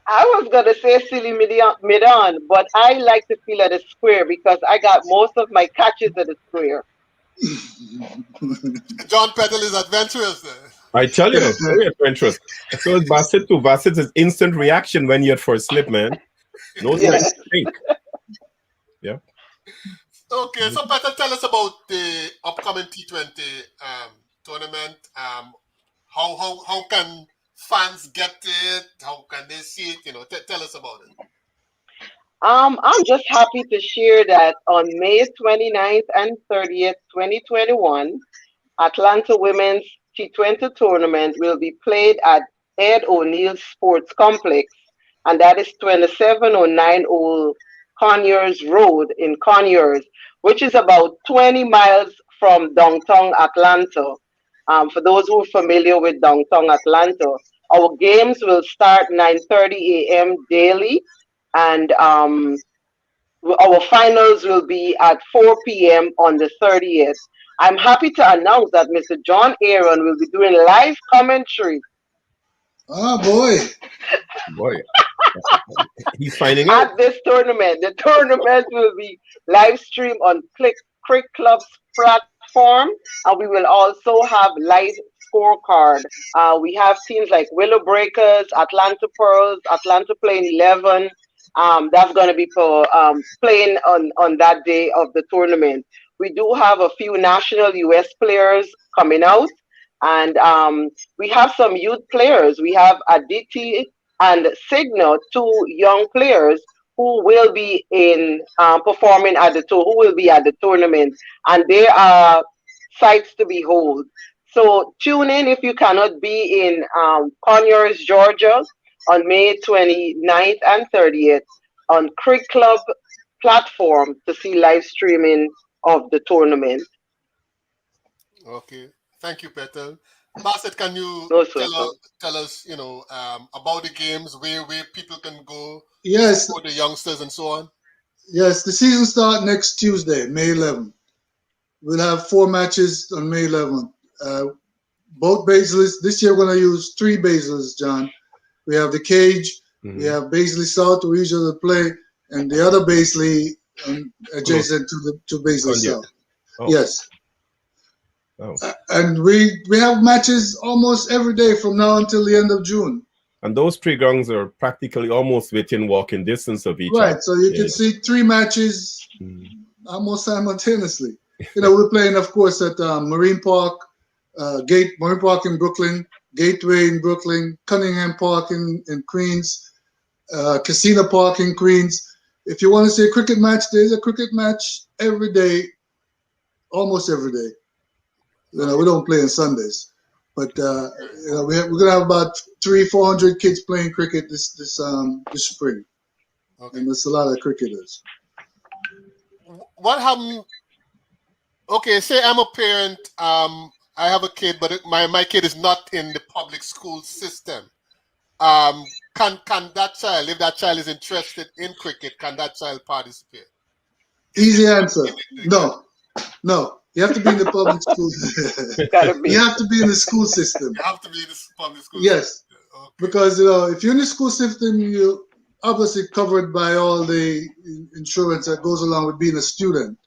I was gonna say silly mid on, but I like to feel at the square because I got most of my catches at the square. John Petal is adventurous there. I tell you, very adventurous. So is Bassett too. Bassett is instant reaction when you're at first slip, man. No time Yes. to think. Yeah. Okay, so Petal, tell us about the upcoming T20 tournament. How can fans get it? How can they see it? Tell us about it. I'm just happy to share that on May 29th and 30th, 2021, Atlanta Women's T20 tournament will be played at Ed O'Neill Sports Complex, and that is 2709 Old Conyers Road in Conyers, which is about 20 miles from downtown Atlanta. For those who are familiar with downtown Atlanta, our games will start 9:30 a.m. daily, and our finals will be at 4 p.m. on the 30th. I'm happy to announce that Mr. John Aaron will be doing live commentary Oh boy. Boy. He's finding out. at this tournament. The tournament will be live streamed on Crick Club's platform, and we will also have live scorecard. We have teams like Willow Breakers, Atlanta Pearls, Atlanta Playing 11. That's going to be for playing on that day of the tournament. We do have a few national US players coming out, and we have some youth players. We have Aditi and Signo, two young players who will be in performing at who will be at the tournament, and they are sights to behold. So tune in if you cannot be in Conyers, Georgia. on May 29th and 30th on Crick Club platform to see live streaming of the tournament. Okay. Thank you, Petal. Bassett, can you No, sir. tell us, about the games, where people can go, Yes, support the youngsters and so on? yes. The season starts next Tuesday, May 11th. We'll have 4 matches on May 11th. Both bases. This year we're going to use 3 bases, John. We have the cage, we have Baisley South, we usually play, and the other Baisley adjacent to Baisley South. Oh. Yes. Oh. And we have matches almost every day from now until the end of June. And those 3 grounds are practically almost within walking distance of each other. Right, so you can see 3 matches almost simultaneously. We're playing, of course, at Marine Park, Marine Park in Brooklyn, Gateway in Brooklyn, Cunningham Park in Queens, Casino Park in Queens. If you want to see a cricket match, there's a cricket match every day, almost every day. We don't play on Sundays, but we're gonna have about 300-400 kids playing cricket this spring, and there's a lot of cricketers. What happened? Okay, say I'm a parent. I have a kid, but my kid is not in the public school system. Can that child, if that child is interested in cricket, can that child participate? Easy answer. No. You have to be in the public school. You have to be in the school system. You have to be in the public school Yes. system. Okay. Because if you're in the school system, you're obviously covered by all the insurance that goes along with being a student.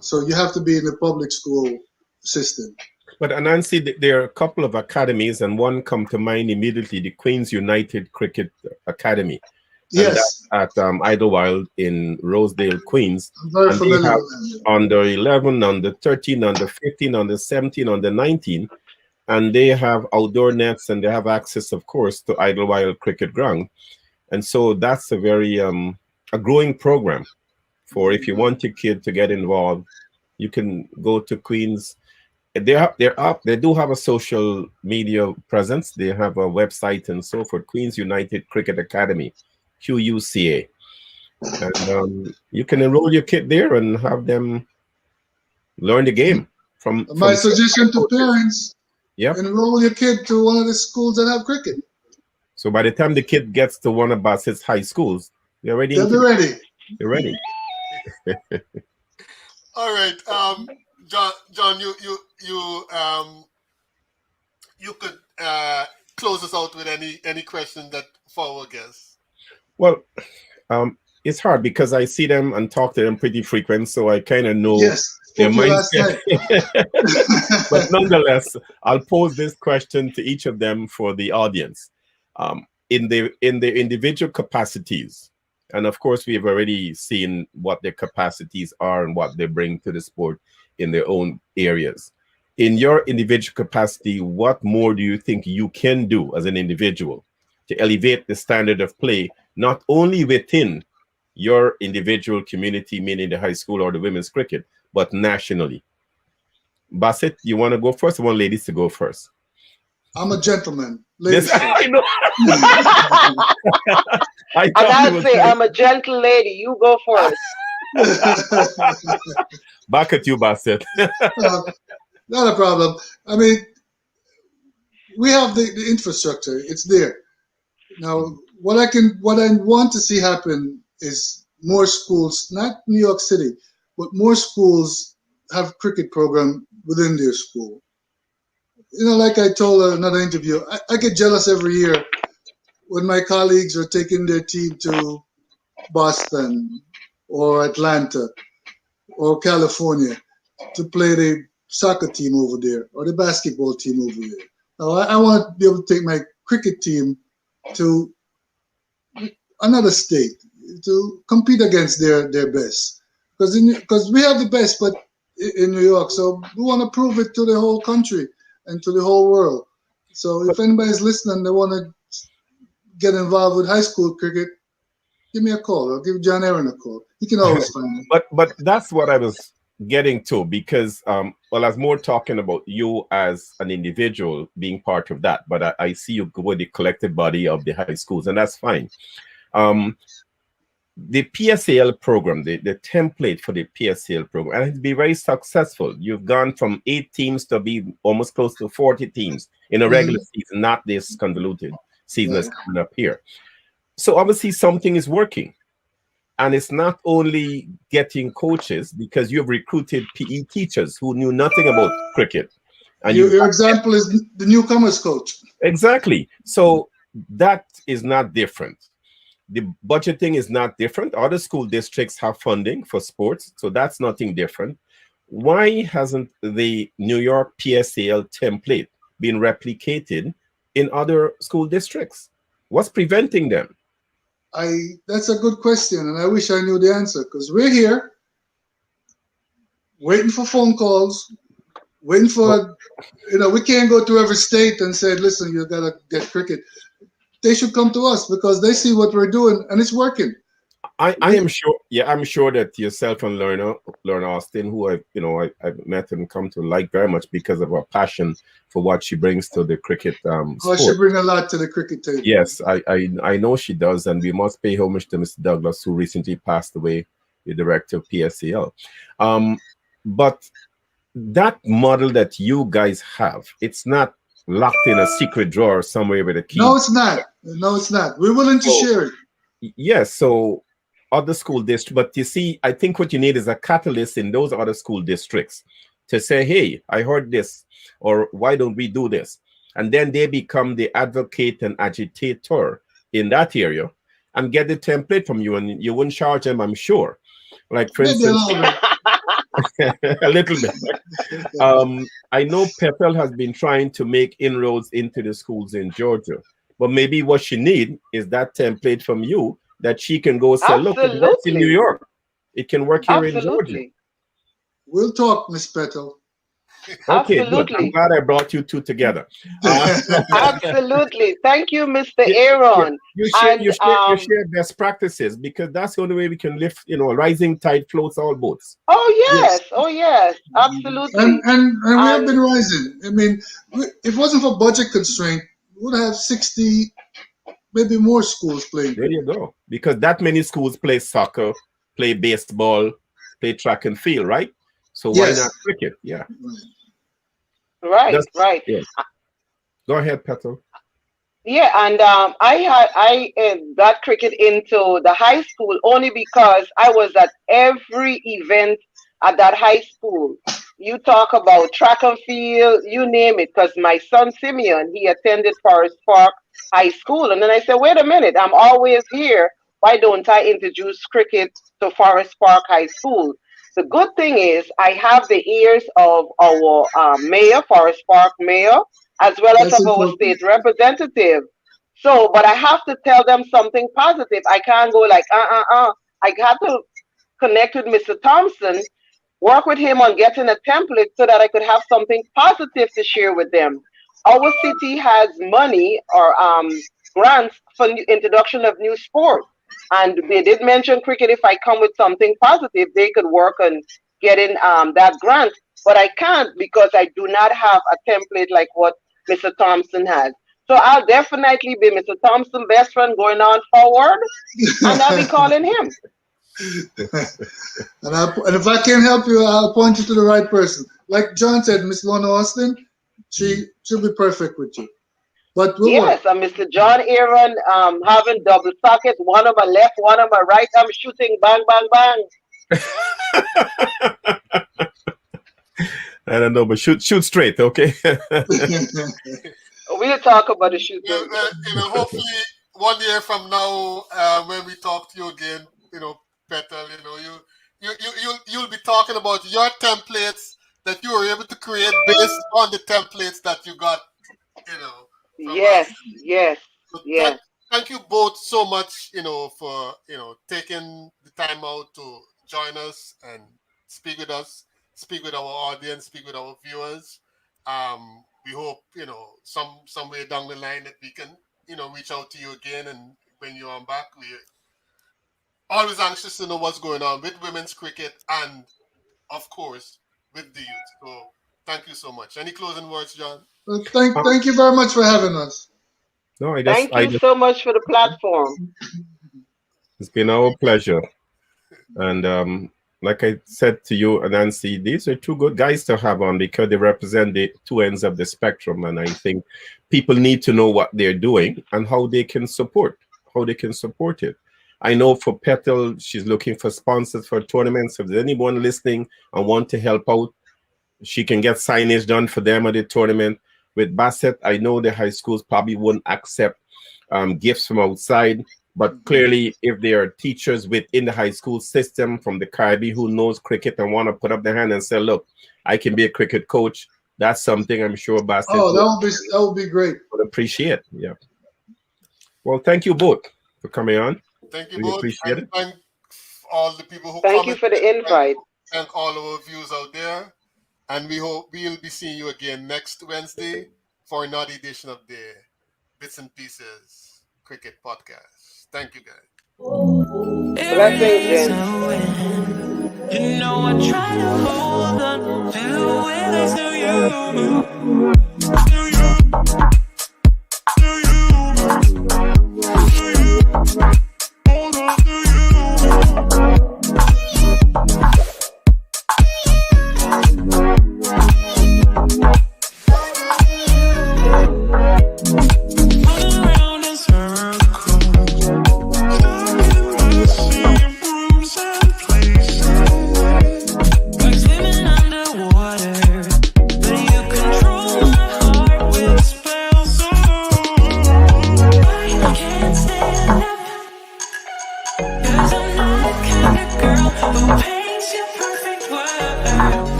So you have to be in the public school system. But Nancy, there are a couple of academies, and one come to mind immediately: the Queens United Cricket Academy. Yes, at Idlewild in Rosedale, Queens. I'm very and familiar they have with that. under 11, under 13, under 15, under 17, under 19, and they have outdoor nets and they have access, of course, to Idlewild Cricket Ground. And so that's a very a growing program for if you want your kid to get involved, you can go to Queens. They do have a social media presence. They have a website and so forth. Queens United Cricket Academy, QUCA, and you can enroll your kid there and have them learn the game. From My suggestion to parents: yeah, enroll your kid to one of the schools that have cricket. So by the time the kid gets to one of Bassett's high schools, they're ready. They'll be ready. They're ready. All right, John, you could close us out with any question that for our guests. Well, it's hard because I see them and talk to them pretty frequent, so I kind of know their mindset. But nonetheless, I'll pose this question to each of them for the audience. In their individual capacities, and of course, we have already seen what their capacities are and what they bring to the sport in their own areas. In your individual capacity, what more do you think you can do as an individual to elevate the standard of play, not only within your individual community, meaning the high school or the women's cricket, but nationally? Bassett, you want to go first? I want ladies to go first. I'm a gentleman. Ladies Yes, I know. And I'd say I'm a gentle lady. You go first. Back at you, Bassett. Not a problem. I mean, we have the infrastructure. It's there. Now, what I want to see happen is more schools, not New York City, but more schools have cricket program within their school. Like I told another interview, I get jealous every year when my colleagues are taking their team to Boston or Atlanta or California to play the soccer team over there or the basketball team over there. Now, I want to be able to take my cricket team to another state to compete against their best. Because we have the best, but in New York, so we want to prove it to the whole country and to the whole world. So if anybody's listening, they want to get involved with high school cricket, give me a call. I'll give John Aaron a call. He can always find me. But that's what I was getting to, because well, I was more talking about you as an individual being part of that, but I see you go with the collective body of the high schools, and that's fine. Um, the PSAL program, the template for the PSAL program, and it's been very successful. You've gone from 8 teams to be almost close to 40 teams in a regular season, not this convoluted season that's coming up here. So obviously something is working. And it's not only getting coaches, because you've recruited PE teachers who knew nothing about cricket. And Your example is the newcomers coach. exactly. So that is not different. The budgeting is not different. Other school districts have funding for sports, so that's nothing different. Why hasn't the New York PSAL template been replicated in other school districts? What's preventing them? That's a good question, and I wish I knew the answer, because we're here waiting for phone calls, waiting for, we can't go to every state and say, listen, you gotta get cricket. They should come to us because they see what we're doing and it's working. I am sure, I'm sure that yourself and Lorna Austin, who I've met and come to like very much because of her passion for what she brings to the cricket sport. She brings a lot to the cricket table. Yes, I know she does, and we must pay homage to Mr. Douglas, who recently passed away, the director of PSCL. But that model that you guys have, it's not locked in a secret drawer somewhere with a key. No, it's not. No, it's not. We're willing to share it. Yes, so other school districts, but you see, I think what you need is a catalyst in those other school districts to say, hey, I heard this, or why don't we do this? And then they become the advocate and agitator in that area and get the template from you, and you wouldn't charge them, I'm sure. Like, for instance, a little bit. I know Petal has been trying to make inroads into the schools in Georgia, but maybe what she needs is that template from you that she can go say, look, it works in New York. It can work here in Georgia. We'll talk, Miss Petal. Okay, good. I'm glad I brought you two together. Absolutely. Thank you, Mr. Aaron. You share best practices, because that's the only way we can lift, a rising tide floats all boats. Oh, yes. Oh, yes. Absolutely. And we have been rising. I mean, if it wasn't for budget constraint, we would have 60, maybe more schools playing. There you go. Because that many schools play soccer, play baseball, play track and field, right? So why not cricket? Yeah. Right. Yeah. Go ahead, Petal. Yeah, and I got cricket into the high school only because I was at every event at that high school. You talk about track and field, you name it, because my son Simeon, he attended Forest Park High School. And then I said, wait a minute, I'm always here. Why don't I introduce cricket to Forest Park High School? The good thing is I have the ears of our mayor, Forest Park mayor, as well as of our state representative. So, but I have to tell them something positive. I can't go like, I have to connect with Mr. Thompson, work with him on getting a template so that I could have something positive to share with them. Our city has money or grants for introduction of new sports. And they did mention cricket. If I come with something positive, they could work on getting that grant. But I can't because I do not have a template like what Mr. Thompson has. So I'll definitely be Mr. Thompson's best friend going on forward, and I'll be calling him. And if I can help you, I'll point you to the right person. Like John said, Miss Lorna Austin, she'll be perfect with you. But yes, Mr. John Aaron having double sockets, one on my left, one on my right. I'm shooting bang, bang, bang. I don't know, but shoot straight, okay? We'll talk about the shooting. Hopefully 1 year from now, when we talk to you again, Petal, you'll be talking about your templates that you were able to create based on the templates that you got, Yes. So thank you both so much, for taking the time out to join us and speak with us, speak with our audience, speak with our viewers. We hope somewhere down the line that we can reach out to you again and bring you on back. We're always anxious to know what's going on with women's cricket and of course, with the youth. So thank you so much. Any closing words, John? Thank you very much for having us. No, Thank you so much for the platform. it's been our pleasure. And like I said to you, Nancy, these are two good guys to have on because they represent the two ends of the spectrum. And I think people need to know what they're doing and how they can support it. I know for Petal, she's looking for sponsors for tournaments. If there's anyone listening and want to help out, she can get signage done for them at the tournament. With Bassett, I know the high schools probably wouldn't accept gifts from outside, but clearly if there are teachers within the high school system from the Caribbean who knows cricket and want to put up their hand and say, look, I can be a cricket coach, that's something I'm sure Bassett that would be great. would appreciate. Yeah. Well, thank you both for coming on. Thank you Really both. appreciate And it. thank all the people who Thank you for the invite. Thank all our viewers out there. And we hope we'll be seeing you again next Wednesday for another edition of the Bits and Pieces Cricket Podcast. Thank you, guys. Blessings, Jen. You know I try to hold on to it, I still you.